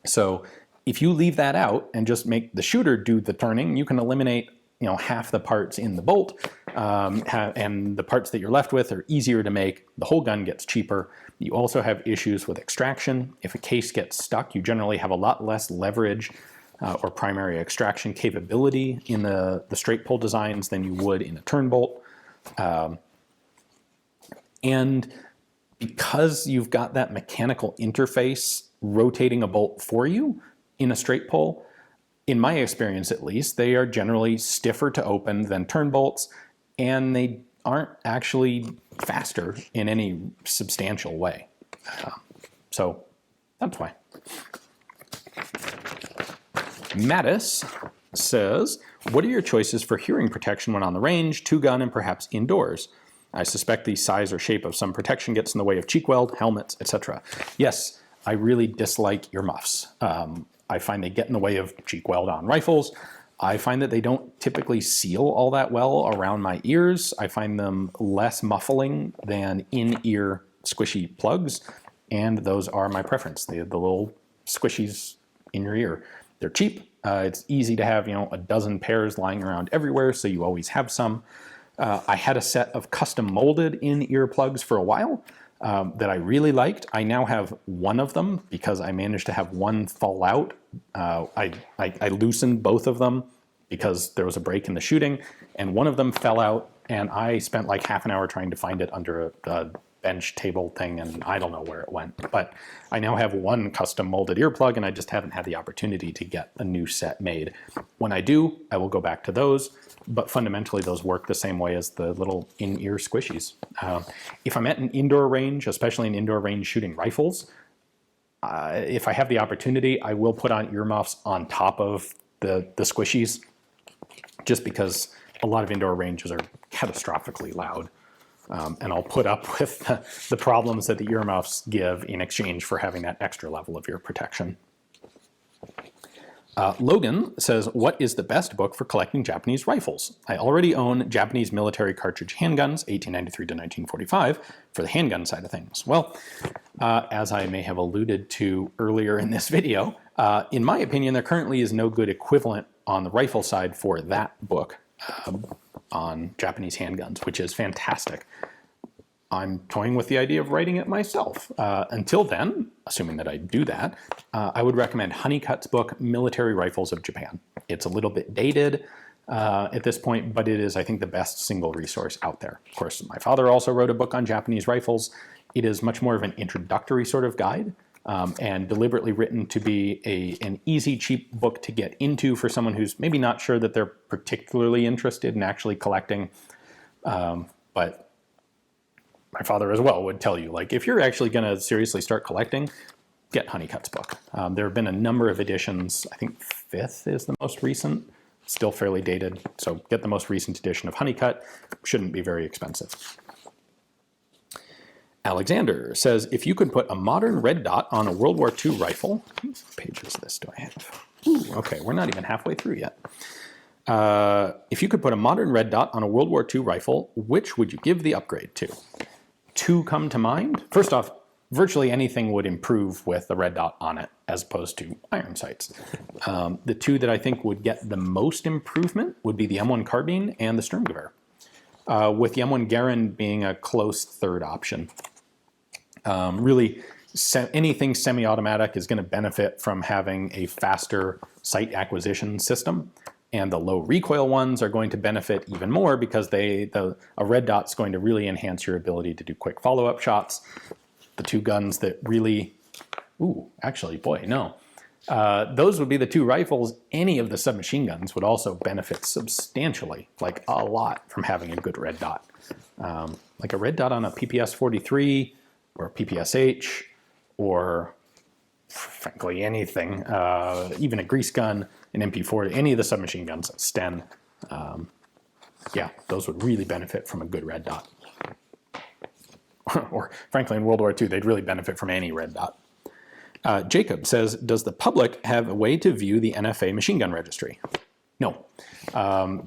So if you leave that out and just make the shooter do the turning, you can eliminate half the parts in the bolt, and the parts that you're left with are easier to make. The whole gun gets cheaper. You also have issues with extraction. If a case gets stuck, you generally have a lot less leverage or primary extraction capability in the straight pull designs than you would in a turnbolt. And because you've got that mechanical interface rotating a bolt for you in a straight pull, in my experience at least, they are generally stiffer to open than turnbolts, and they aren't actually faster in any substantial way. So that's why. Mattis says, what are your choices for hearing protection when on the range, two-gun, and perhaps indoors? I suspect the size or shape of some protection gets in the way of cheek weld, helmets, etc. Yes, I really dislike earmuffs. I find they get in the way of cheek weld on rifles. I find that they don't typically seal all that well around my ears. I find them less muffling than in-ear squishy plugs, and those are my preference. The little squishies in your ear. They're cheap. It's easy to have, a dozen pairs lying around everywhere, so you always have some. I had a set of custom molded in-ear plugs for a while that I really liked. I now have one of them because I managed to have one fall out. I loosened both of them because there was a break in the shooting, and one of them fell out, and I spent like half an hour trying to find it under a bench table thing, and I don't know where it went. But I now have one custom molded earplug, and I just haven't had the opportunity to get a new set made. When I do, I will go back to those, but fundamentally those work the same way as the little in-ear squishies. If I'm at an indoor range, especially an indoor range shooting rifles, if I have the opportunity, I will put on earmuffs on top of the squishies, just because a lot of indoor ranges are catastrophically loud. And I'll put up with the problems that the earmuffs give in exchange for having that extra level of ear protection. Logan says, what is the best book for collecting Japanese rifles? I already own Japanese military cartridge handguns, 1893 to 1945, for the handgun side of things. Well, as I may have alluded to earlier in this video, in my opinion, there currently is no good equivalent on the rifle side for that book on Japanese handguns, which is fantastic. I'm toying with the idea of writing it myself. Until then, assuming that I do that, I would recommend Honeycutt's book, Military Rifles of Japan. It's a little bit dated at this point, but it is, I think, the best single resource out there. Of course, my father also wrote a book on Japanese rifles. It is much more of an introductory sort of guide, and deliberately written to be an easy, cheap book to get into for someone who's maybe not sure that they're particularly interested in actually collecting, but my father as well would tell you, like, if you're actually going to seriously start collecting, get Honeycutt's book. There have been a number of editions. I think 5th is the most recent, still fairly dated. So get the most recent edition of Honeycutt. Shouldn't be very expensive. Alexander says, if you could put a modern red dot on a World War II rifle, how many pages of this do I have? Ooh, okay, we're not even halfway through yet. If you could put a modern red dot on a World War II rifle, which would you give the upgrade to? Two come to mind. First off, virtually anything would improve with the red dot on it as opposed to iron sights. The two that I think would get the most improvement would be the M1 carbine and the Sturmgewehr, with the M1 Garand being a close third option. Really, anything semi-automatic is going to benefit from having a faster sight acquisition system. And the low recoil ones are going to benefit even more because a red dot's going to really enhance your ability to do quick follow-up shots. The two guns that really, those would be the two rifles. Any of the submachine guns would also benefit substantially, like a lot, from having a good red dot. Like a red dot on a PPS 43 or a PPSH, or frankly anything, even a grease gun, an MP40, any of the submachine guns, Sten, yeah, those would really benefit from a good red dot. Or frankly, in World War II, they'd really benefit from any red dot. Jacob says, does the public have a way to view the NFA machine gun registry? No.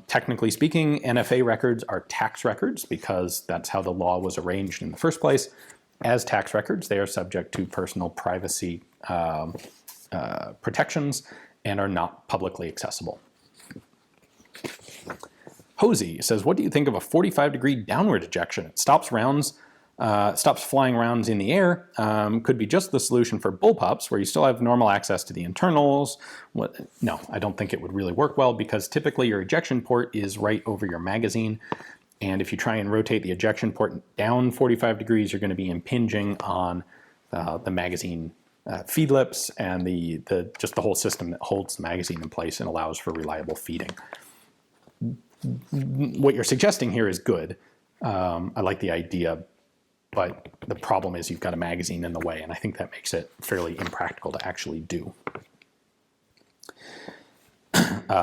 Technically speaking, NFA records are tax records because that's how the law was arranged in the first place. As tax records, they are subject to personal privacy protections and are not publicly accessible. Posey says, what do you think of a 45-degree downward ejection? It stops flying rounds in the air. Could be just the solution for bullpups, where you still have normal access to the internals. No, I don't think it would really work well, because typically your ejection port is right over your magazine. And if you try and rotate the ejection port down 45 degrees, you're going to be impinging on the magazine feed lips and just the whole system that holds the magazine in place and allows for reliable feeding. What you're suggesting here is good. I like the idea, but the problem is you've got a magazine in the way, and I think that makes it fairly impractical to actually do.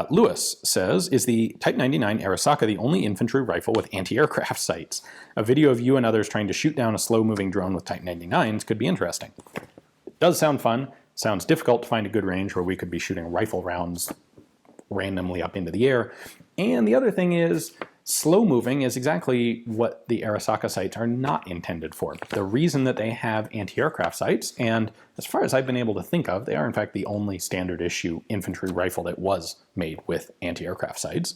Lewis says, is the Type 99 Arisaka the only infantry rifle with anti-aircraft sights? A video of you and others trying to shoot down a slow-moving drone with Type 99s could be interesting. It does sound fun. Sounds difficult to find a good range where we could be shooting rifle rounds randomly up into the air. And the other thing is, slow-moving is exactly what the Arisaka sights are not intended for. The reason that they have anti-aircraft sights, and as far as I've been able to think of, they are in fact the only standard issue infantry rifle that was made with anti-aircraft sights.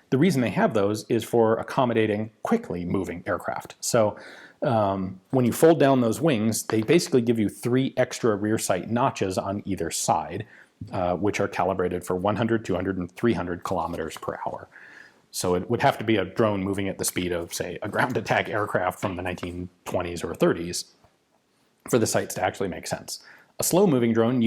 The reason they have those is for accommodating quickly moving aircraft. So when you fold down those wings, they basically give you 3 extra rear sight notches on either side, which are calibrated for 100, 200, and 300 kilometers per hour. So it would have to be a drone moving at the speed of, say, a ground attack aircraft from the 1920s or 30s for the sights to actually make sense. A slow-moving drone,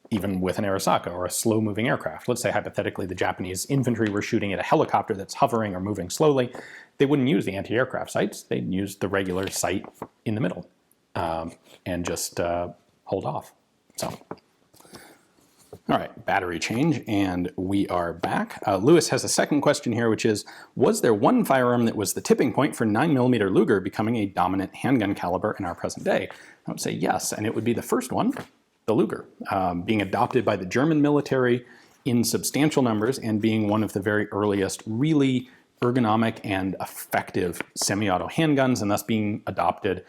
even with an Arisaka or a slow-moving aircraft, let's say hypothetically the Japanese infantry were shooting at a helicopter that's hovering or moving slowly, they wouldn't use the anti-aircraft sights. They'd use the regular sight in the middle and just hold off. So. All right, battery change, and we are back. Lewis has a second question here, which is, was there one firearm that was the tipping point for 9mm Luger becoming a dominant handgun caliber in our present day? I would say yes, and it would be the first one, the Luger, being adopted by the German military in substantial numbers and being one of the very earliest really ergonomic and effective semi-auto handguns, and thus being adopted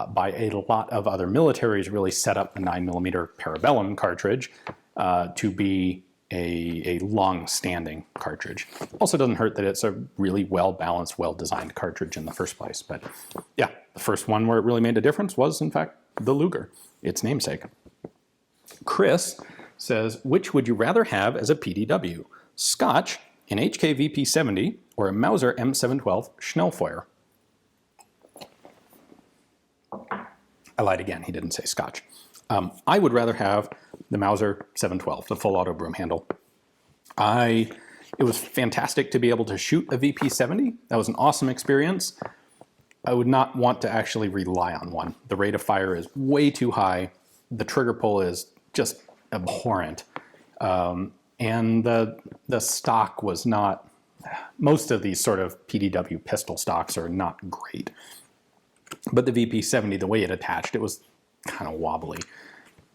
by a lot of other militaries, really set up the 9mm Parabellum cartridge to be a long-standing cartridge. Also doesn't hurt that it's a really well-balanced, well-designed cartridge in the first place. But yeah, the first one where it really made a difference was, in fact, the Luger, its namesake. Chris says, which would you rather have as a PDW? Scotch, an HK VP70, or a Mauser M712 Schnellfeuer? I lied again, he didn't say Scotch. I would rather have the Mauser 712, the full auto broom handle. It was fantastic to be able to shoot a VP70. That was an awesome experience. I would not want to actually rely on one. The rate of fire is way too high. The trigger pull is just abhorrent. And the stock was not, most of these sort of PDW pistol stocks are not great. But the VP70, the way it attached, it was kind of wobbly.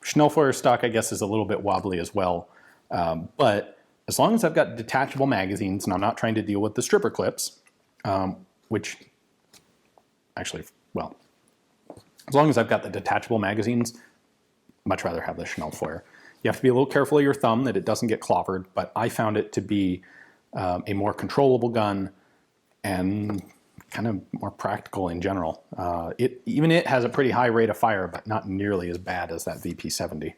Schnellfeuer stock, I guess, is a little bit wobbly as well. But as long as I've got detachable magazines and I'm not trying to deal with the stripper clips, which actually, well, as long as I've got the detachable magazines, much rather have the Schnellfeuer. You have to be a little careful of your thumb that it doesn't get clobbered, but I found it to be a more controllable gun and kind of more practical in general. Even it has a pretty high rate of fire, but not nearly as bad as that VP70.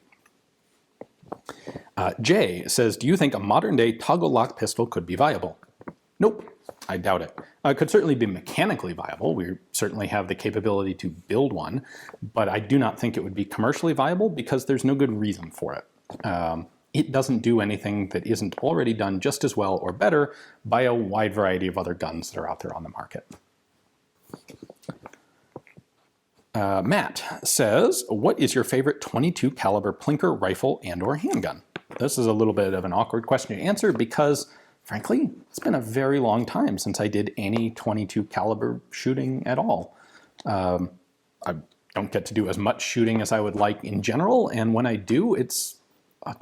Jay says, do you think a modern-day toggle lock pistol could be viable? Nope, I doubt it. It could certainly be mechanically viable. We certainly have the capability to build one, but I do not think it would be commercially viable because there's no good reason for it. It doesn't do anything that isn't already done just as well or better by a wide variety of other guns that are out there on the market. Matt says, what is your favorite 22 caliber plinker rifle and or handgun? This is a little bit of an awkward question to answer because, frankly, it's been a very long time since I did any 22 caliber shooting at all. I don't get to do as much shooting as I would like in general, and when I do, it's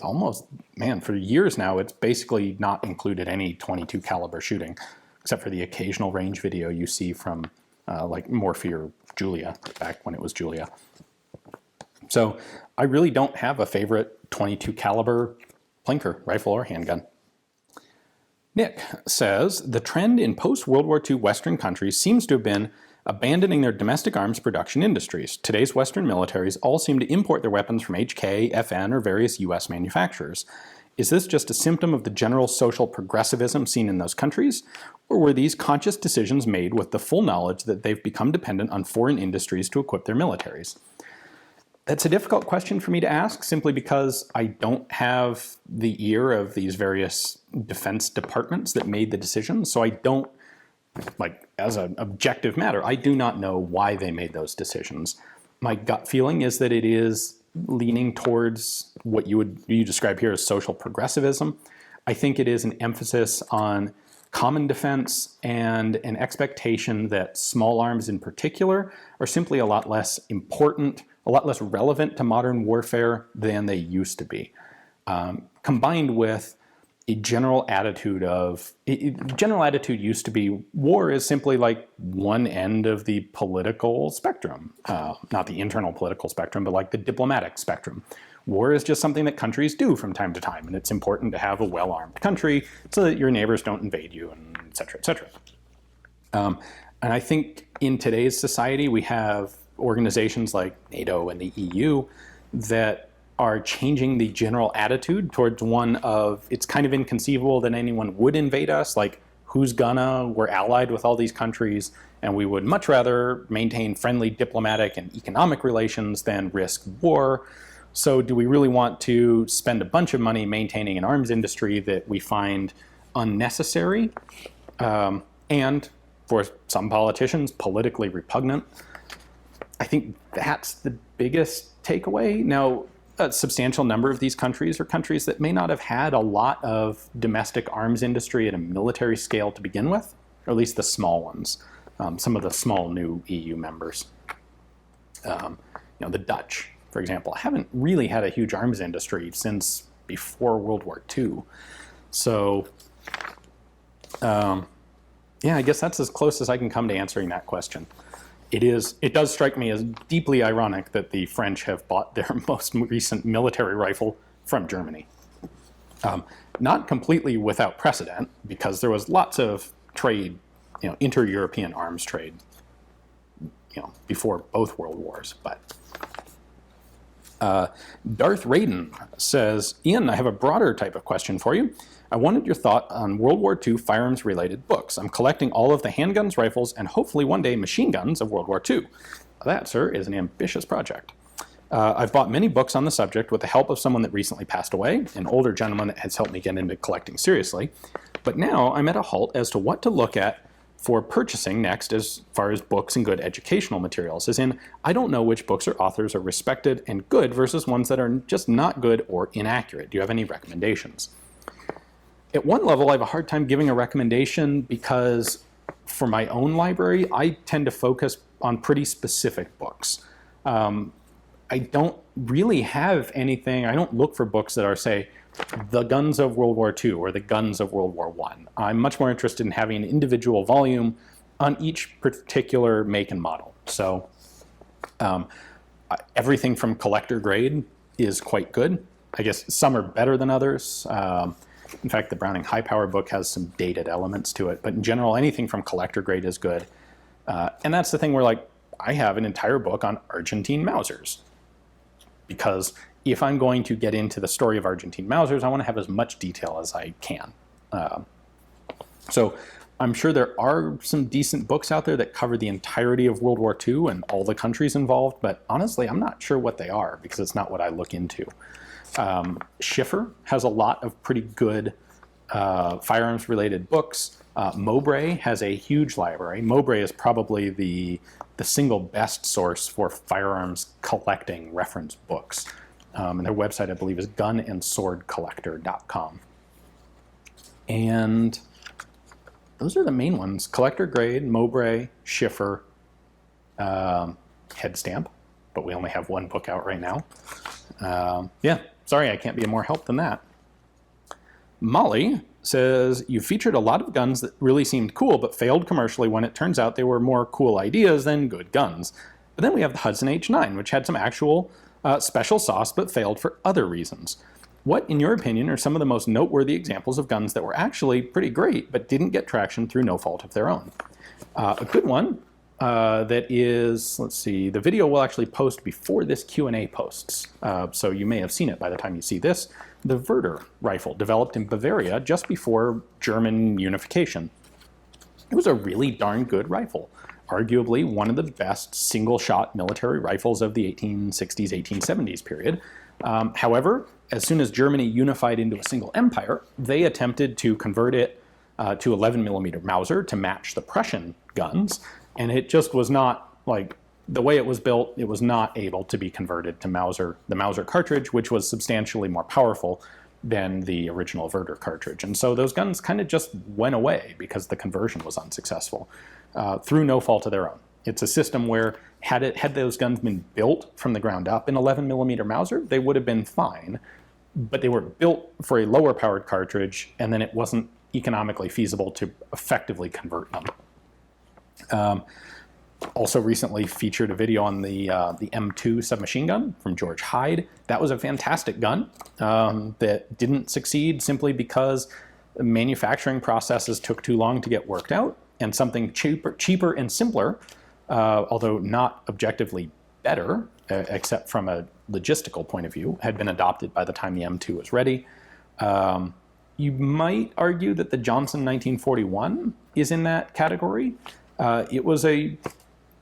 almost, man, for years now, it's basically not included any 22 caliber shooting, except for the occasional range video you see from like Morphe or Julia, back when it was Julia. So I really don't have a favorite 22 caliber plinker rifle or handgun. Nick says, the trend in post-World War II Western countries seems to have been abandoning their domestic arms production industries. Today's Western militaries all seem to import their weapons from HK, FN, or various US manufacturers. Is this just a symptom of the general social progressivism seen in those countries, or were these conscious decisions made with the full knowledge that they've become dependent on foreign industries to equip their militaries? That's a difficult question for me to ask, simply because I don't have the ear of these various defense departments that made the decisions, so I don't, like, as an objective matter, I do not know why they made those decisions. My gut feeling is that it is leaning towards what you describe here as social progressivism. I think it is an emphasis on common defense and an expectation that small arms in particular are simply a lot less important, a lot less relevant to modern warfare than they used to be. Combined with a general attitude used to be war is simply like one end of the political spectrum, not the internal political spectrum, but like the diplomatic spectrum. War is just something that countries do from time to time, and it's important to have a well-armed country so that your neighbors don't invade you, and et cetera, et cetera. And I think in today's society, we have organizations like NATO and the EU that are changing the general attitude towards one of, it's kind of inconceivable that anyone would invade us, like, who's gonna, we're allied with all these countries, and we would much rather maintain friendly diplomatic and economic relations than risk war. So do we really want to spend a bunch of money maintaining an arms industry that we find unnecessary, and for some politicians, politically repugnant? I think that's the biggest takeaway. Now, a substantial number of these countries are countries that may not have had a lot of domestic arms industry at a military scale to begin with, or at least the small ones, some of the small new EU members. The Dutch, for example, haven't really had a huge arms industry since before World War II. So, yeah, I guess that's as close as I can come to answering that question. It does strike me as deeply ironic that the French have bought their most recent military rifle from Germany. Not completely without precedent, because there was lots of trade, inter-European arms trade, before both world wars. But Darth Raiden says, Ian, I have a broader type of question for you. I wanted your thought on World War II firearms-related books. I'm collecting all of the handguns, rifles, and hopefully one day machine guns of World War II. That, sir, is an ambitious project. I've bought many books on the subject with the help of someone that recently passed away, an older gentleman that has helped me get into collecting seriously. But now I'm at a halt as to what to look at for purchasing next as far as books and good educational materials, as in, I don't know which books or authors are respected and good versus ones that are just not good or inaccurate. Do you have any recommendations? At one level, I have a hard time giving a recommendation because for my own library, I tend to focus on pretty specific books. I don't really have anything, I don't look for books that are, say, the guns of World War II or the guns of World War I. I'm much more interested in having an individual volume on each particular make and model. So everything from collector grade is quite good. I guess some are better than others. In fact, the Browning High Power book has some dated elements to it, but in general, anything from collector grade is good. And that's the thing where, like, I have an entire book on Argentine Mausers, because if I'm going to get into the story of Argentine Mausers, I want to have as much detail as I can. So I'm sure there are some decent books out there that cover the entirety of World War II and all the countries involved, but honestly, I'm not sure what they are because it's not what I look into. Schiffer has a lot of pretty good firearms-related books. Mowbray has a huge library. Mowbray is probably the single best source for firearms collecting reference books. And their website, I believe, is gunandswordcollector.com. And those are the main ones. Collector grade, Mowbray, Schiffer, Headstamp, but we only have one book out right now. Yeah, sorry, I can't be of more help than that. Molly says, you featured a lot of guns that really seemed cool but failed commercially when it turns out they were more cool ideas than good guns. But then we have the Hudson H9, which had some actual special sauce but failed for other reasons. What, in your opinion, are some of the most noteworthy examples of guns that were actually pretty great but didn't get traction through no fault of their own? A good one that is, let's see, the video will actually post before this Q&A posts, so you may have seen it by the time you see this. The Werder rifle, developed in Bavaria just before German unification. It was a really darn good rifle, arguably one of the best single-shot military rifles of the 1860s, 1870s period. However, as soon as Germany unified into a single empire, they attempted to convert it to 11mm Mauser to match the Prussian guns, and it just was not, like, the way it was built, it was not able to be converted to Mauser, the Mauser cartridge, which was substantially more powerful than the original Werder cartridge. And so those guns kind of just went away because the conversion was unsuccessful through no fault of their own. It's a system where had those guns been built from the ground up in 11mm Mauser, they would have been fine, but they were built for a lower powered cartridge, and then it wasn't economically feasible to effectively convert them. Also recently featured a video on the M2 submachine gun from George Hyde. That was a fantastic gun that didn't succeed simply because manufacturing processes took too long to get worked out, and something cheaper and simpler, although not objectively better, except from a logistical point of view, had been adopted by the time the M2 was ready. You might argue that the Johnson 1941 is in that category. It was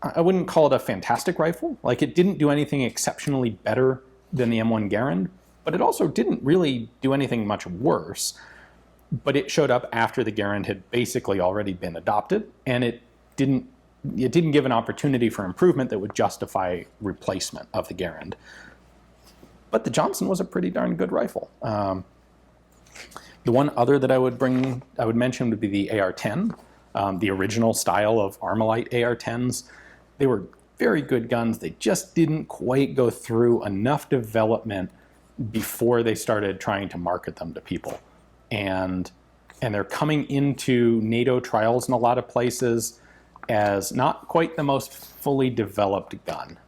I wouldn't call it a fantastic rifle. Like, it didn't do anything exceptionally better than the M1 Garand, but it also didn't really do anything much worse. But it showed up after the Garand had basically already been adopted, and it didn't give an opportunity for improvement that would justify replacement of the Garand. But the Johnson was a pretty darn good rifle. The one other that I would mention would be the AR-10, the original style of Armalite AR-10s. They were very good guns. They just didn't quite go through enough development before they started trying to market them to people. And they're coming into NATO trials in a lot of places as not quite the most fully developed gun.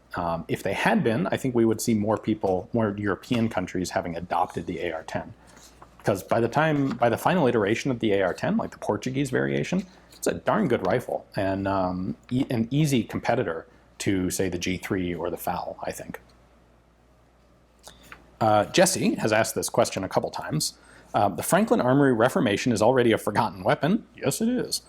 If they had been, I think we would see more European countries having adopted the AR-10. Because by the final iteration of the AR-10, like the Portuguese variation, it's a darn good rifle and an easy competitor to, say, the G3 or the FAL, I think. Jesse has asked this question a couple times. The Franklin Armory Reformation is already a forgotten weapon. Yes, it is,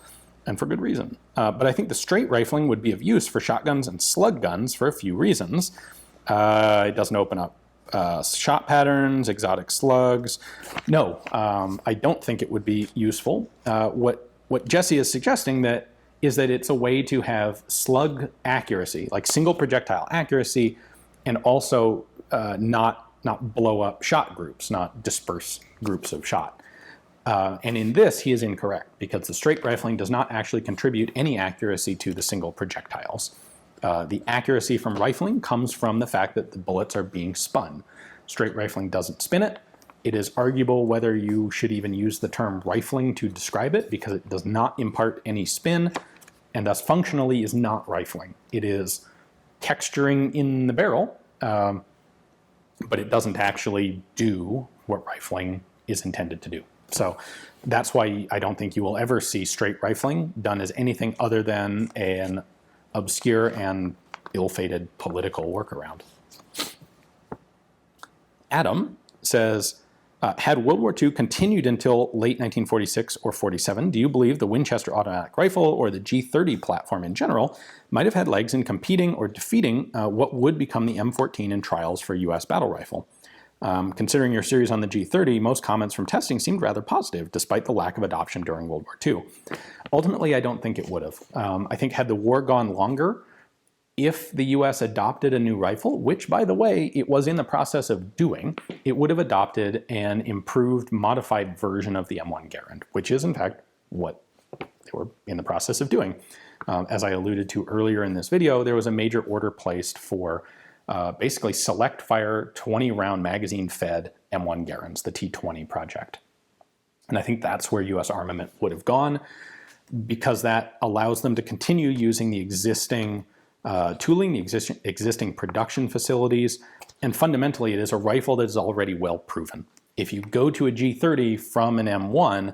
and for good reason. But I think the straight rifling would be of use for shotguns and slug guns for a few reasons. It doesn't open up shot patterns, exotic slugs. No, I don't think it would be useful. What Jesse is suggesting is that it's a way to have slug accuracy, like single projectile accuracy, and also not blow up shot groups, not disperse groups of shot. And in this, he is incorrect, because the straight rifling does not actually contribute any accuracy to the single projectiles. The accuracy from rifling comes from the fact that the bullets are being spun. Straight rifling doesn't spin it. It is arguable whether you should even use the term rifling to describe it, because it does not impart any spin, and thus functionally is not rifling. It is texturing in the barrel, but it doesn't actually do what rifling is intended to do. So that's why I don't think you will ever see straight rifling done as anything other than an obscure and ill-fated political workaround. Adam says, had World War II continued until late 1946 or 47, do you believe the Winchester automatic rifle or the G30 platform in general might have had legs in competing or defeating what would become the M14 in trials for U.S. battle rifle? Considering your series on the G30, most comments from testing seemed rather positive, despite the lack of adoption during World War II. Ultimately, I don't think it would have. I think had the war gone longer, if the U.S. adopted a new rifle, which, by the way, it was in the process of doing, it would have adopted an improved, modified version of the M1 Garand, which is, in fact, what they were in the process of doing. As I alluded to earlier in this video, there was a major order placed for basically select fire 20-round magazine-fed M1 Garands, the T20 project. And I think that's where U.S. armament would have gone, because that allows them to continue using the existing tooling, the existing production facilities, and fundamentally it is a rifle that is already well proven. If you go to a G30 from an M1,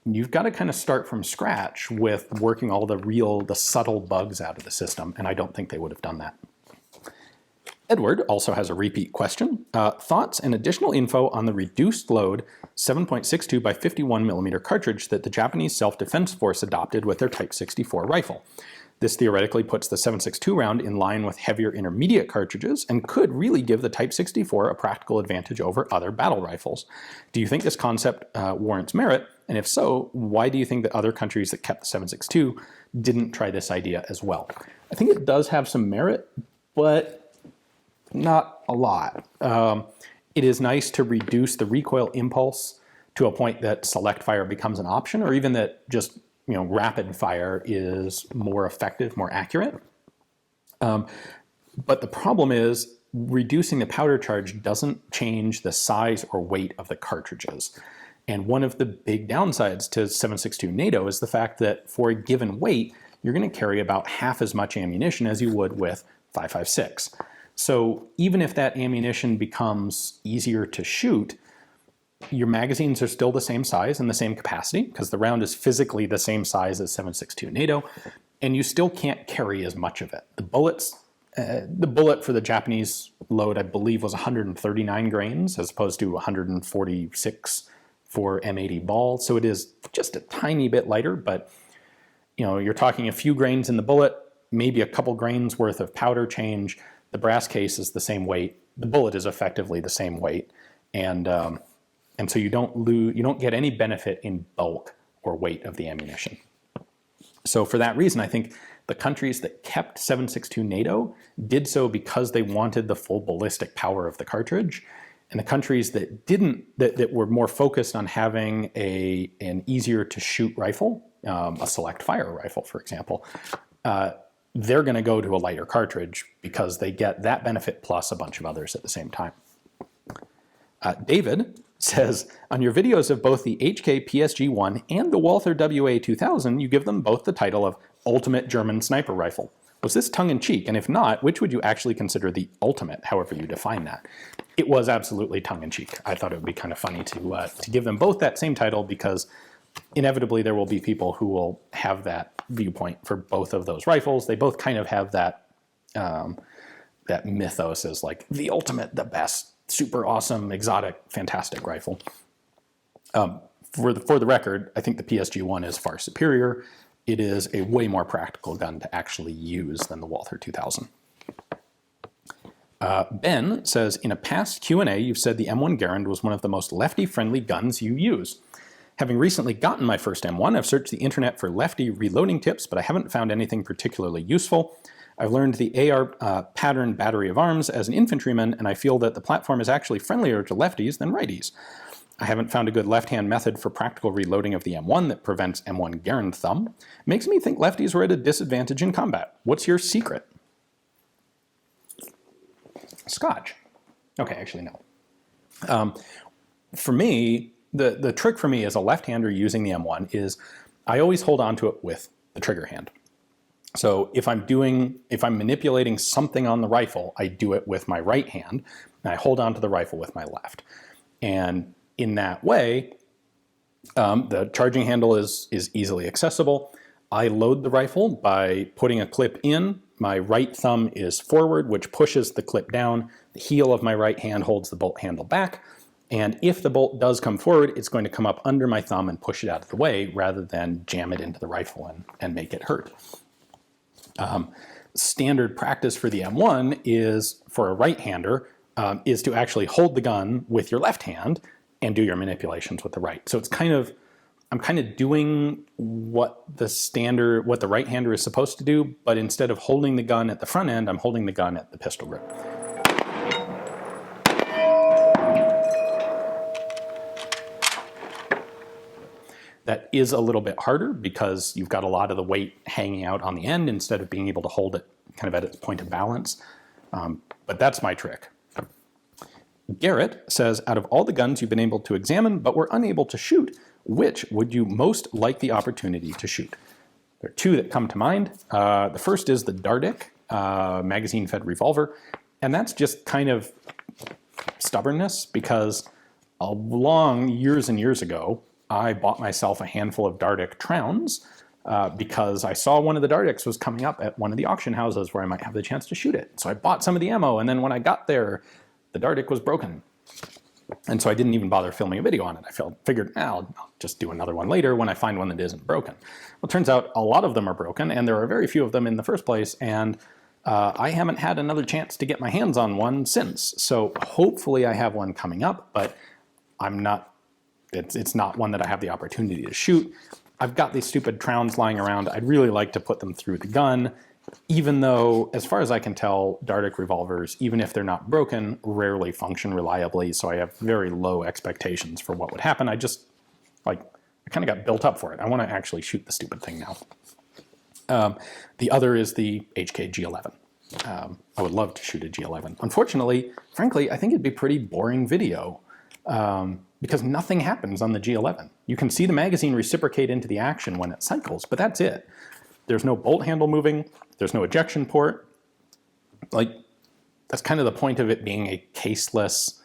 you've got to kind of start from scratch with working all the subtle bugs out of the system, and I don't think they would have done that. Edward also has a repeat question. Thoughts and additional info on the reduced load 7.62 by 51 millimeter cartridge that the Japanese Self-Defense Force adopted with their Type 64 rifle. This theoretically puts the 7.62 round in line with heavier intermediate cartridges and could really give the Type 64 a practical advantage over other battle rifles. Do you think this concept warrants merit? And if so, why do you think that other countries that kept the 7.62 didn't try this idea as well? I think it does have some merit, but not a lot. It is nice to reduce the recoil impulse to a point that select fire becomes an option, or even that just rapid fire is more effective, more accurate. But the problem is reducing the powder charge doesn't change the size or weight of the cartridges. And one of the big downsides to 7.62 NATO is the fact that for a given weight, you're going to carry about half as much ammunition as you would with 5.56. So even if that ammunition becomes easier to shoot, your magazines are still the same size and the same capacity, because the round is physically the same size as 7.62 NATO, and you still can't carry as much of it. The bullet for the Japanese load, I believe, was 139 grains as opposed to 146 for M80 ball. So it is just a tiny bit lighter, but you're talking a few grains in the bullet, maybe a couple grains worth of powder change. The brass case is the same weight. The bullet is effectively the same weight, and so you don't get any benefit in bulk or weight of the ammunition. So for that reason, I think the countries that kept 7.62 NATO did so because they wanted the full ballistic power of the cartridge, and the countries that didn't, that were more focused on having an easier to shoot rifle, a select fire rifle, for example, they're going to go to a lighter cartridge because they get that benefit plus a bunch of others at the same time. David says, on your videos of both the HK PSG-1 and the Walther WA-2000, you give them both the title of Ultimate German Sniper Rifle. Was this tongue-in-cheek? And if not, which would you actually consider the ultimate, however you define that? It was absolutely tongue-in-cheek. I thought it would be kind of funny to give them both that same title, because inevitably there will be people who will have that viewpoint for both of those rifles. They both kind of have that, that mythos as like the ultimate, the best, super awesome, exotic, fantastic rifle. For the record, I think the PSG-1 is far superior. It is a way more practical gun to actually use than the Walther 2000. Ben says, in a past Q&A, you've said the M1 Garand was one of the most lefty-friendly guns you use. Having recently gotten my first M1, I've searched the internet for lefty reloading tips, but I haven't found anything particularly useful. I've learned the AR pattern battery of arms as an infantryman, and I feel that the platform is actually friendlier to lefties than righties. I haven't found a good left-hand method for practical reloading of the M1 that prevents M1 Garand thumb. Makes me think lefties are at a disadvantage in combat. What's your secret? Scotch. Okay, actually no. For me, the trick for me as a left-hander using the M1 is I always hold on to it with the trigger hand. So if I'm manipulating something on the rifle, I do it with my right hand, and I hold on to the rifle with my left. And in that way, the charging handle is easily accessible. I load the rifle by putting a clip in. My right thumb is forward, which pushes the clip down. The heel of my right hand holds the bolt handle back. And if the bolt does come forward, it's going to come up under my thumb and push it out of the way rather than jam it into the rifle and make it hurt. Standard practice for the M1 is, for a right-hander, is to actually hold the gun with your left hand and do your manipulations with the right. So it's I'm kind of doing what the right-hander is supposed to do, but instead of holding the gun at the front end, I'm holding the gun at the pistol grip. That is a little bit harder because you've got a lot of the weight hanging out on the end instead of being able to hold it kind of at its point of balance. But that's my trick. Garrett says, out of all the guns you've been able to examine but were unable to shoot, which would you most like the opportunity to shoot? There are two that come to mind. The first is the Dardic magazine-fed revolver, and that's just kind of stubbornness because years and years ago, I bought myself a handful of Dardic Trowns because I saw one of the Dardics was coming up at one of the auction houses where I might have the chance to shoot it. So I bought some of the ammo, and then when I got there, the Dardic was broken. And so I didn't even bother filming a video on it. I figured, I'll just do another one later when I find one that isn't broken. Well, it turns out a lot of them are broken, and there are very few of them in the first place, and I haven't had another chance to get my hands on one since. So hopefully I have one coming up, but it's not one that I have the opportunity to shoot. I've got these stupid Trowns lying around. I'd really like to put them through the gun, even though, as far as I can tell, Dardic revolvers, even if they're not broken, rarely function reliably, so I have very low expectations for what would happen. I kind of got built up for it. I want to actually shoot the stupid thing now. The other is the HK G11. I would love to shoot a G11. Unfortunately, frankly, I think it'd be pretty boring video because nothing happens on the G11. You can see the magazine reciprocate into the action when it cycles, but that's it. There's no bolt handle moving. There's no ejection port. That's kind of the point of it being a caseless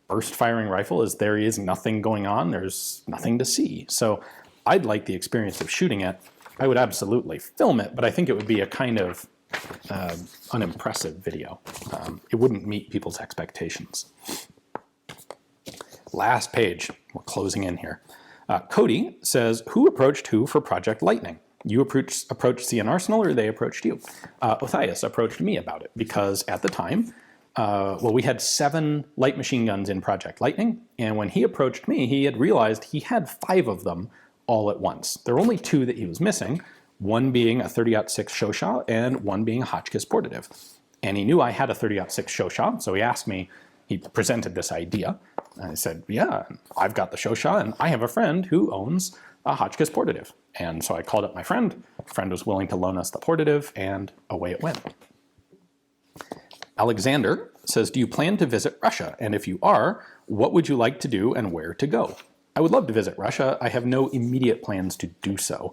burst firing rifle, is there is nothing going on. There's nothing to see. So I'd like the experience of shooting it. I would absolutely film it, but I think it would be a kind of unimpressive video. It wouldn't meet people's expectations. Last page, we're closing in here. Cody says, who approached who for Project Lightning? You approached CN Arsenal, or they approached you? Othias approached me about it because at the time, we had 7 light machine guns in Project Lightning, and when he approached me, he had realized he had 5 of them all at once. There were only 2 that he was missing, one being a 30-06 Shoshaw and one being a Hotchkiss portative. And he knew I had a 30-06 Shoshaw, so he asked me, he presented this idea. And I said, yeah, I've got the Shoshaw, and I have a friend who owns a Hotchkiss portative. And so I called up my friend. Friend was willing to loan us the portative, and away it went. Alexander says, do you plan to visit Russia? And if you are, what would you like to do and where to go? I would love to visit Russia. I have no immediate plans to do so.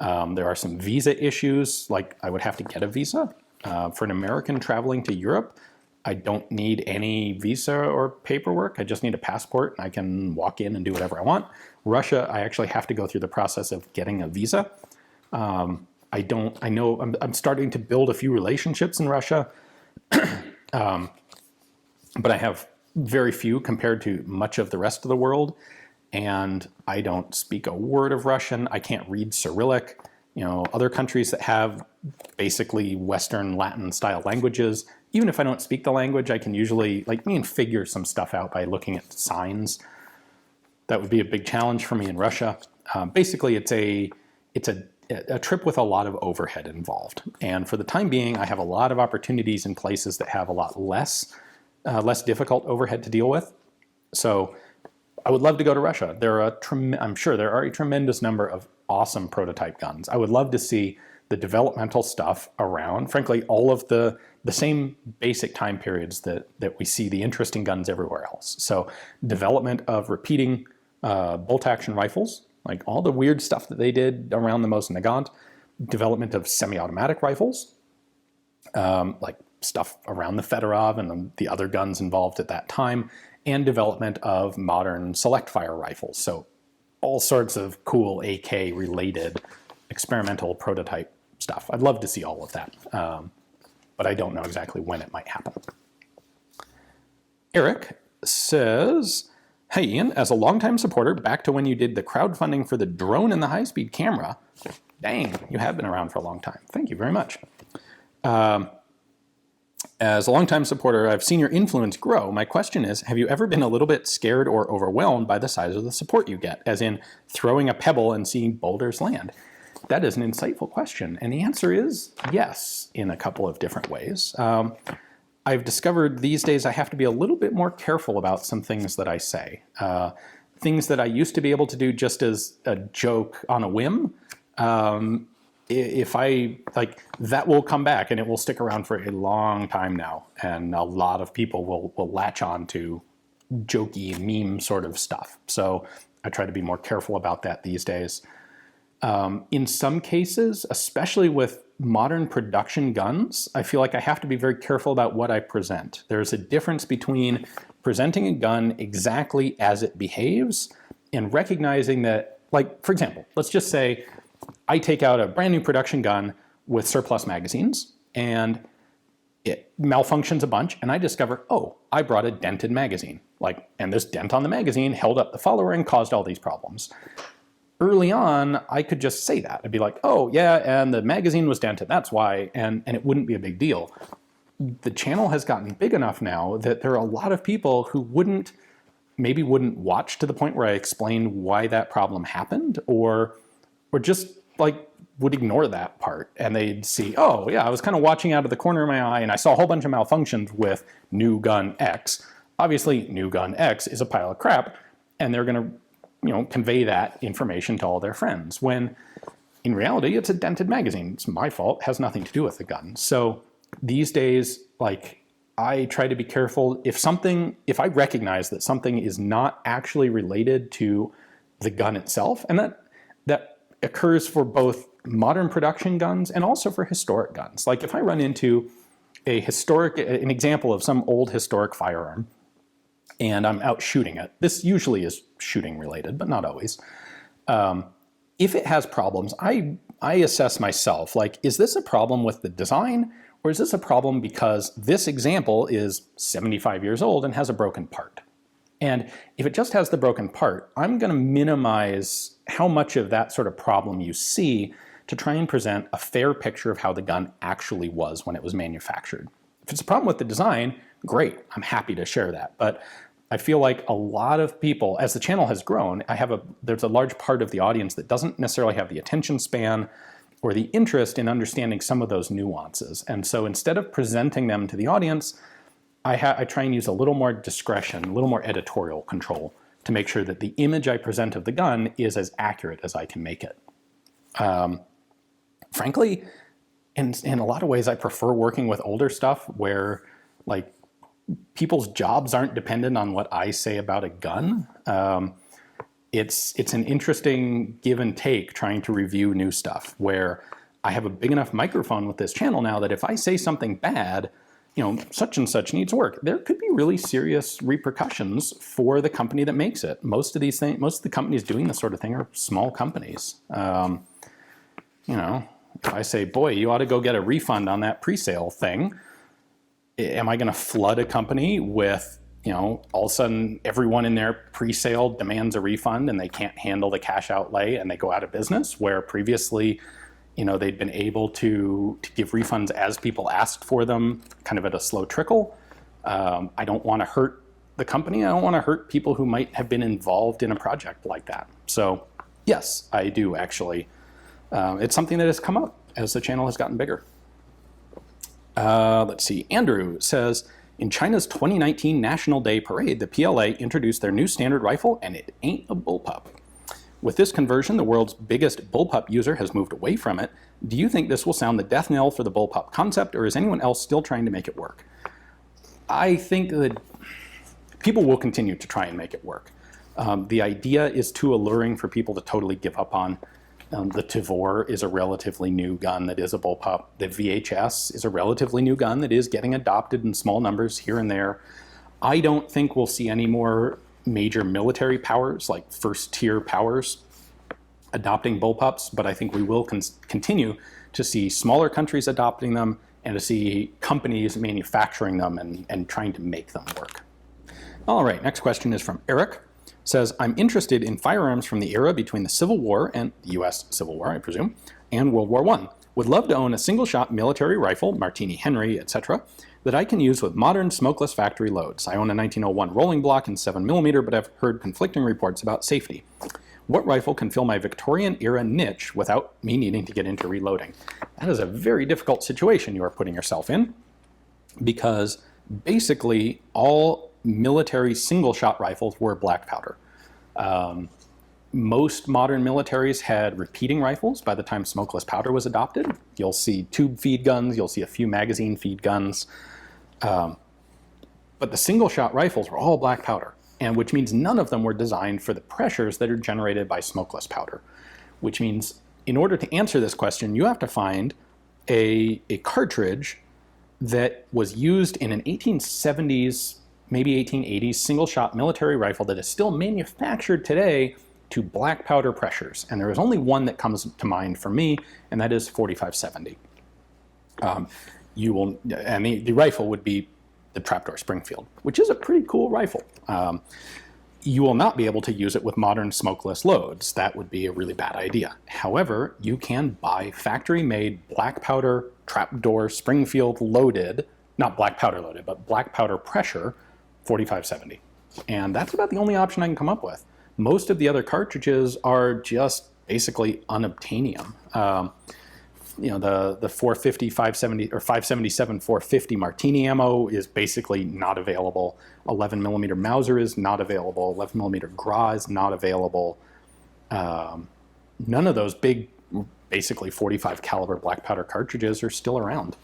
There are some visa issues, like I would have to get a visa. For an American traveling to Europe, I don't need any visa or paperwork. I just need a passport, and I can walk in and do whatever I want. Russia, I actually have to go through the process of getting a visa. I'm starting to build a few relationships in Russia, but I have very few compared to much of the rest of the world, and I don't speak a word of Russian. I can't read Cyrillic. Other countries that have basically Western Latin style languages, even if I don't speak the language, I can usually figure some stuff out by looking at signs. That would be a big challenge for me in Russia. Basically, it's a trip with a lot of overhead involved. And for the time being, I have a lot of opportunities in places that have a lot less difficult overhead to deal with. So I would love to go to Russia. I'm sure there are a tremendous number of awesome prototype guns. I would love to see the developmental stuff around, frankly, all of the same basic time periods that we see the interesting guns everywhere else. So development of repeating bolt action rifles, like all the weird stuff that they did around the Mauser Nagant, development of semi-automatic rifles, like stuff around the Fedorov and the other guns involved at that time, and development of modern select fire rifles. So all sorts of cool AK-related experimental prototype stuff. I'd love to see all of that, but I don't know exactly when it might happen. Eric says, hey Ian, as a longtime supporter, back to when you did the crowdfunding for the drone and the high-speed camera, dang, you have been around for a long time. Thank you very much. As a longtime supporter, I've seen your influence grow. My question is, have you ever been a little bit scared or overwhelmed by the size of the support you get, as in throwing a pebble and seeing boulders land? That is an insightful question, and the answer is yes, in a couple of different ways. I've discovered these days I have to be a little bit more careful about some things that I say. Things that I used to be able to do just as a joke on a whim, that will come back and it will stick around for a long time now, and a lot of people will latch on to jokey meme sort of stuff. So I try to be more careful about that these days. In some cases, especially with modern production guns, I feel like I have to be very careful about what I present. There's a difference between presenting a gun exactly as it behaves and recognizing that, like, for example, let's just say I take out a brand new production gun with surplus magazines and it malfunctions a bunch, and I discover, oh, I brought a dented magazine. And this dent on the magazine held up the follower and caused all these problems. Early on, I could just say that. I'd be like, oh, yeah, and the magazine was dented, that's why, and it wouldn't be a big deal. The channel has gotten big enough now that there are a lot of people who maybe wouldn't watch to the point where I explained why that problem happened, or just would ignore that part, and they'd see, oh yeah, I was kind of watching out of the corner of my eye and I saw a whole bunch of malfunctions with new gun X. Obviously, new gun X is a pile of crap, and they're going to convey that information to all their friends, when in reality it's a dented magazine. It's my fault, has nothing to do with the gun. So these days, I try to be careful. If I recognize that something is not actually related to the gun itself, and that occurs for both modern production guns and also for historic guns. Like if I run into an example of some old historic firearm and I'm out shooting it, this usually is shooting related, but not always. If it has problems, I assess myself, is this a problem with the design, or is this a problem because this example is 75 years old and has a broken part? And if it just has the broken part, I'm going to minimize how much of that sort of problem you see to try and present a fair picture of how the gun actually was when it was manufactured. If it's a problem with the design, great, I'm happy to share that. But I feel like a lot of people, as the channel has grown, there's a large part of the audience that doesn't necessarily have the attention span or the interest in understanding some of those nuances. And so instead of presenting them to the audience, I try and use a little more discretion, a little more editorial control to make sure that the image I present of the gun is as accurate as I can make it. Frankly, in a lot of ways, I prefer working with older stuff where people's jobs aren't dependent on what I say about a gun. It's an interesting give and take trying to review new stuff, where I have a big enough microphone with this channel now that if I say something bad, such and such needs work, there could be really serious repercussions for the company that makes it. Most of the companies doing this sort of thing are small companies. If I say, boy, you ought to go get a refund on that pre-sale thing, am I going to flood a company with, all of a sudden everyone in their pre-sale demands a refund and they can't handle the cash outlay and they go out of business, where previously they'd been able to give refunds as people asked for them, kind of at a slow trickle. I don't want to hurt the company. I don't want to hurt people who might have been involved in a project like that. So yes, I do actually. It's something that has come up as the channel has gotten bigger. Let's see. Andrew says, in China's 2019 National Day Parade, the PLA introduced their new standard rifle, and it ain't a bullpup. With this conversion, the world's biggest bullpup user has moved away from it. Do you think this will sound the death knell for the bullpup concept, or is anyone else still trying to make it work? I think that people will continue to try and make it work. The idea is too alluring for people to totally give up on. The Tavor is a relatively new gun that is a bullpup. The VHS is a relatively new gun that is getting adopted in small numbers here and there. I don't think we'll see any more major military powers, like first-tier powers, adopting bullpups, but I think we will continue to see smaller countries adopting them and to see companies manufacturing them and trying to make them work. All right, next question is from Eric. Says, I'm interested in firearms from the era between the Civil War and the U.S. Civil War, I presume, and World War I. Would love to own a single-shot military rifle, Martini Henry, etc., that I can use with modern smokeless factory loads. I own a 1901 rolling block and 7mm, but I've heard conflicting reports about safety. What rifle can fill my Victorian-era niche without me needing to get into reloading? That is a very difficult situation you are putting yourself in, because basically all military single-shot rifles were black powder. Most modern militaries had repeating rifles by the time smokeless powder was adopted. You'll see tube feed guns, you'll see a few magazine feed guns. But the single-shot rifles were all black powder, and which means none of them were designed for the pressures that are generated by smokeless powder. Which means in order to answer this question, you have to find a cartridge that was used in an 1870s maybe 1880s single-shot military rifle that is still manufactured today to black powder pressures. And there is only one that comes to mind for me, and that is 4570. The rifle would be the trapdoor Springfield, which is a pretty cool rifle. You will not be able to use it with modern smokeless loads. That would be a really bad idea. However, you can buy factory-made black powder trapdoor Springfield loaded, not black powder loaded, but black powder pressure 4570. And that's about the only option I can come up with. Most of the other cartridges are just basically unobtainium. The 450, 570, or 577 450 Martini ammo is basically not available. 11 millimeter Mauser is not available. 11 millimeter Gras is not available. None of those big, basically 45 caliber black powder cartridges are still around.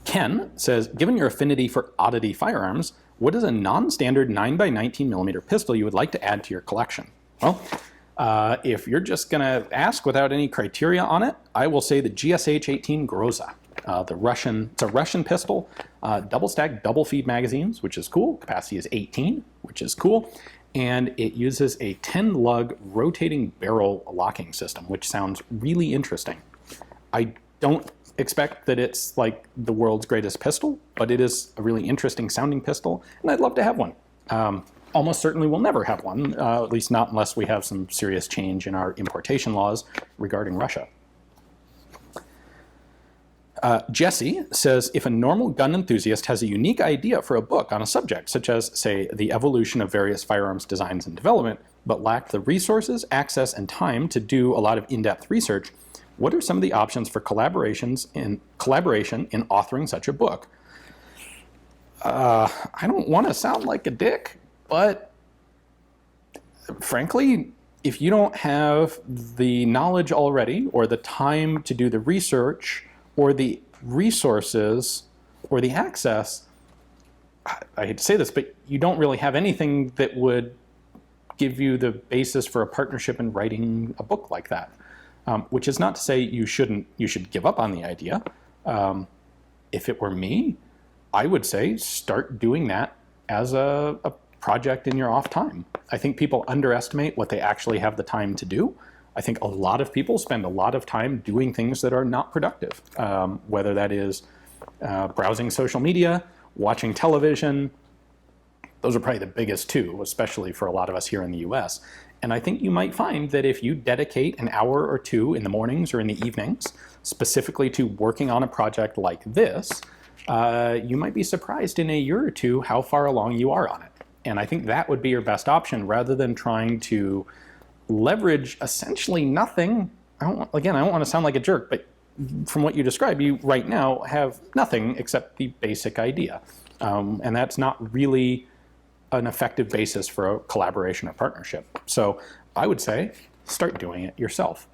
Ken says, given your affinity for oddity firearms, what is a non-standard 9x19 millimeter pistol you would like to add to your collection? Well, if you're just going to ask without any criteria on it, I will say the GSH-18 Groza. It's a Russian pistol, double stack, double feed magazines, which is cool. Capacity is 18, which is cool. And it uses a 10 lug rotating barrel locking system, which sounds really interesting. I don't expect that it's like the world's greatest pistol, but it is a really interesting sounding pistol, and I'd love to have one. Almost certainly we'll never have one, at least not unless we have some serious change in our importation laws regarding Russia. Jesse says, if a normal gun enthusiast has a unique idea for a book on a subject, such as, say, the evolution of various firearms designs and development, but lacked the resources, access, and time to do a lot of in-depth research, what are some of the options for collaboration in authoring such a book? I don't want to sound like a dick, but frankly, if you don't have the knowledge already, or the time to do the research, or the resources, or the access, I hate to say this, but you don't really have anything that would give you the basis for a partnership in writing a book like that. Which is not to say you should give up on the idea. If it were me, I would say start doing that as a project in your off time. I think people underestimate what they actually have the time to do. I think a lot of people spend a lot of time doing things that are not productive, whether that is browsing social media, watching television. Those are probably the biggest two, especially for a lot of us here in the US. And I think you might find that if you dedicate an hour or two in the mornings or in the evenings, specifically to working on a project like this, you might be surprised in a year or two how far along you are on it. And I think that would be your best option, rather than trying to leverage essentially nothing. I don't want to sound like a jerk, but from what you describe, you right now have nothing except the basic idea. And that's not really an effective basis for a collaboration or partnership. So I would say start doing it yourself.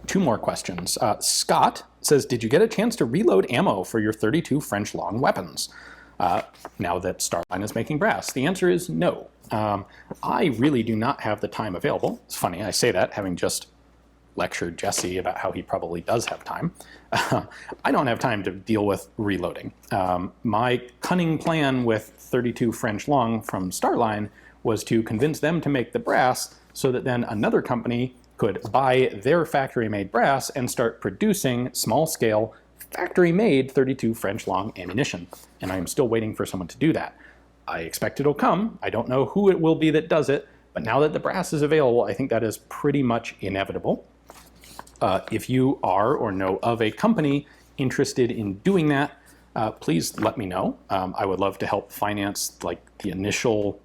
Two more questions. Scott says, did you get a chance to reload ammo for your 32 French long weapons now that Starline is making brass? The answer is no. I really do not have the time available. It's funny, I say that having just lectured Jesse about how he probably does have time. I don't have time to deal with reloading. My cunning plan with 32 French long from Starline was to convince them to make the brass so that then another company could buy their factory-made brass and start producing small-scale factory-made 32 French long ammunition. And I am still waiting for someone to do that. I expect it'll come. I don't know who it will be that does it, but now that the brass is available, I think that is pretty much inevitable. If you are or know of a company interested in doing that, please let me know. I would love to help finance like the initial,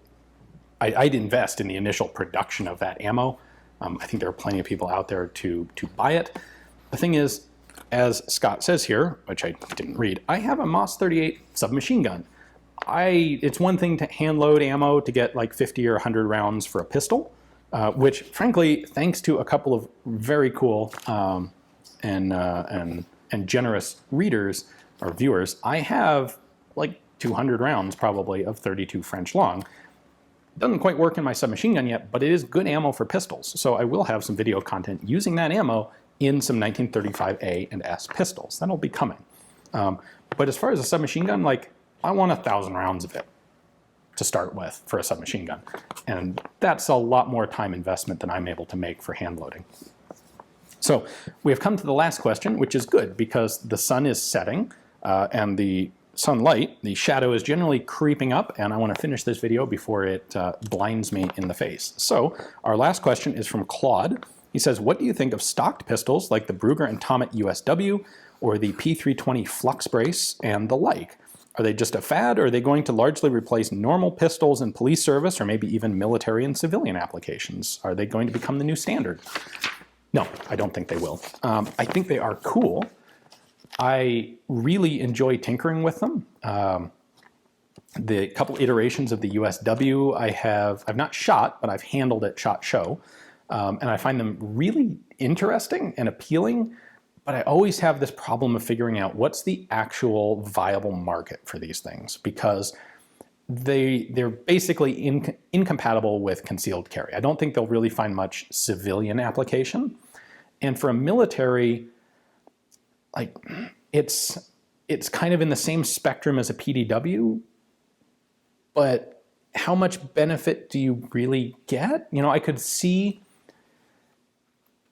I'd invest in the initial production of that ammo. I think there are plenty of people out there to buy it. The thing is, as Scott says here, which I didn't read, I have a Moss 38 submachine gun. It's one thing to hand load ammo to get like 50 or 100 rounds for a pistol, which frankly, thanks to a couple of very cool and generous readers or viewers, I have like 200 rounds probably of 32 French long. Doesn't quite work in my submachine gun yet, but it is good ammo for pistols. So I will have some video content using that ammo in some 1935A and S pistols. That'll be coming. But as far as a submachine gun, like I want 1,000 rounds of it to start with for a submachine gun. And that's a lot more time investment than I'm able to make for hand loading. So we have come to the last question, which is good because the sun is setting and the sunlight, the shadow is generally creeping up, and I want to finish this video before it blinds me in the face. So our last question is from Claude. He says, what do you think of stocked pistols like the Brugger and Tomet USW or the P320 Flux brace and the like? Are they just a fad, or are they going to largely replace normal pistols in police service or maybe even military and civilian applications? Are they going to become the new standard? No, I don't think they will. I think they are cool. I really enjoy tinkering with them. The couple iterations of the USW I've not shot, but I've handled at SHOT Show. And I find them really interesting and appealing, but I always have this problem of figuring out what's the actual viable market for these things, because they're basically incompatible with concealed carry. I don't think they'll really find much civilian application. And for a military, like it's kind of in the same spectrum as a PDW, but how much benefit do you really get? You know, I could see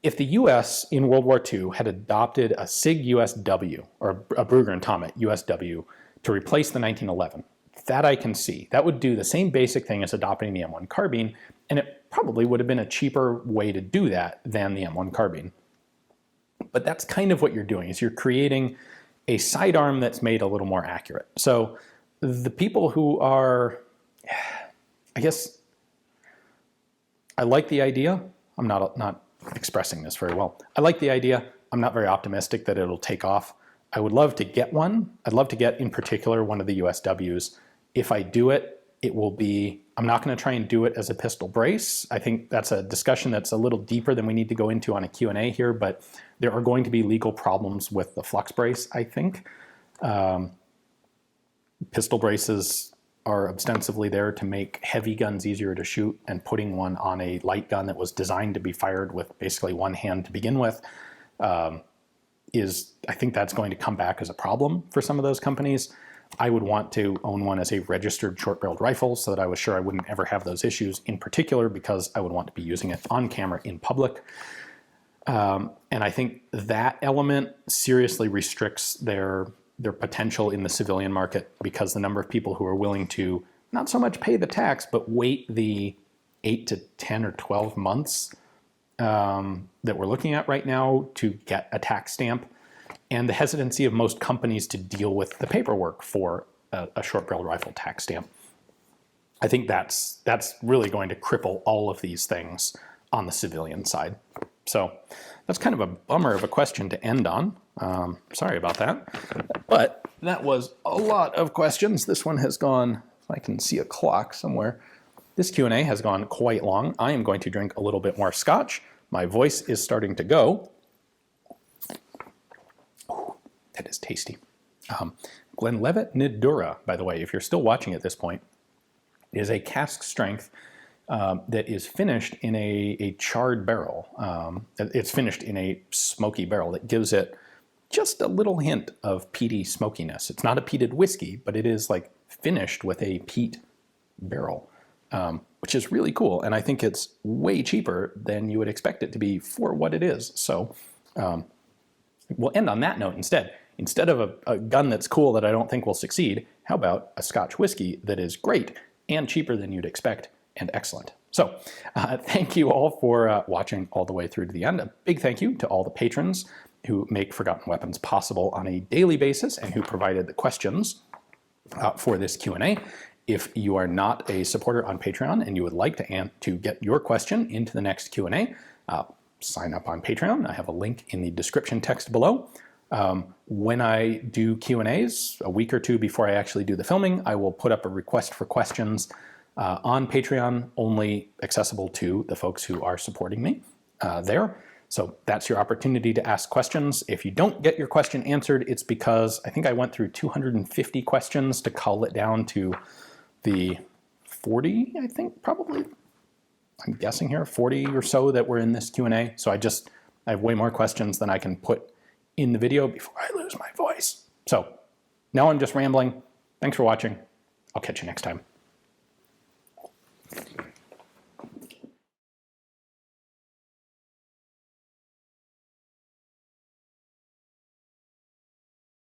if the US in World War II had adopted a SIG USW or a Brugger and Tomet USW to replace the 1911, that I can see. That would do the same basic thing as adopting the M1 carbine, and it probably would have been a cheaper way to do that than the M1 carbine. But that's kind of what you're doing, is you're creating a sidearm that's made a little more accurate. So the people who are, I guess, I like the idea. I'm not expressing this very well. I like the idea. I'm not very optimistic that it'll take off. I would love to get one. I'd love to get, in particular, one of the USWs. If I do it, it will be, I'm not going to try and do it as a pistol brace. I think that's a discussion that's a little deeper than we need to go into on a Q&A here, but there are going to be legal problems with the Flux brace, I think. Pistol braces are ostensibly there to make heavy guns easier to shoot, and putting one on a light gun that was designed to be fired with basically one hand to begin with I think that's going to come back as a problem for some of those companies. I would want to own one as a registered short-barreled rifle so that I was sure I wouldn't ever have those issues, in particular because I would want to be using it on camera in public. And I think that element seriously restricts their potential in the civilian market, because the number of people who are willing to not so much pay the tax, but wait the 8 to 10 or 12 months that we're looking at right now to get a tax stamp, and the hesitancy of most companies to deal with the paperwork for a short-barreled rifle tax stamp. I think that's really going to cripple all of these things on the civilian side. So that's kind of a bummer of a question to end on. Sorry about that. But that was a lot of questions. This one has gone, if I can see a clock somewhere, this Q&A has gone quite long. I am going to drink a little bit more scotch. My voice is starting to go. Ooh, that is tasty. Glenlivet Nadurra, by the way, if you're still watching at this point, is a cask strength that is finished in a charred barrel. It's finished in a smoky barrel that gives it just a little hint of peaty smokiness. It's not a peated whiskey, but it is like finished with a peat barrel, which is really cool. And I think it's way cheaper than you would expect it to be for what it is. So we'll end on that note instead. Instead of a gun that's cool that I don't think will succeed, how about a Scotch whiskey that is great and cheaper than you'd expect and excellent. So thank you all for watching all the way through to the end. A big thank you to all the patrons who make Forgotten Weapons possible on a daily basis and who provided the questions for this Q&A. If you are not a supporter on Patreon and you would like to get your question into the next Q&A, sign up on Patreon. I have a link in the description text below. When I do Q&As, a week or two before I actually do the filming, I will put up a request for questions on Patreon, only accessible to the folks who are supporting me there. So that's your opportunity to ask questions. If you don't get your question answered, it's because I think I went through 250 questions to cull it down to the 40, I think, probably. I'm guessing here, 40 or so that were in this Q&A. So I have way more questions than I can put in the video before I lose my voice. So now I'm just rambling. Thanks for watching. I'll catch you next time.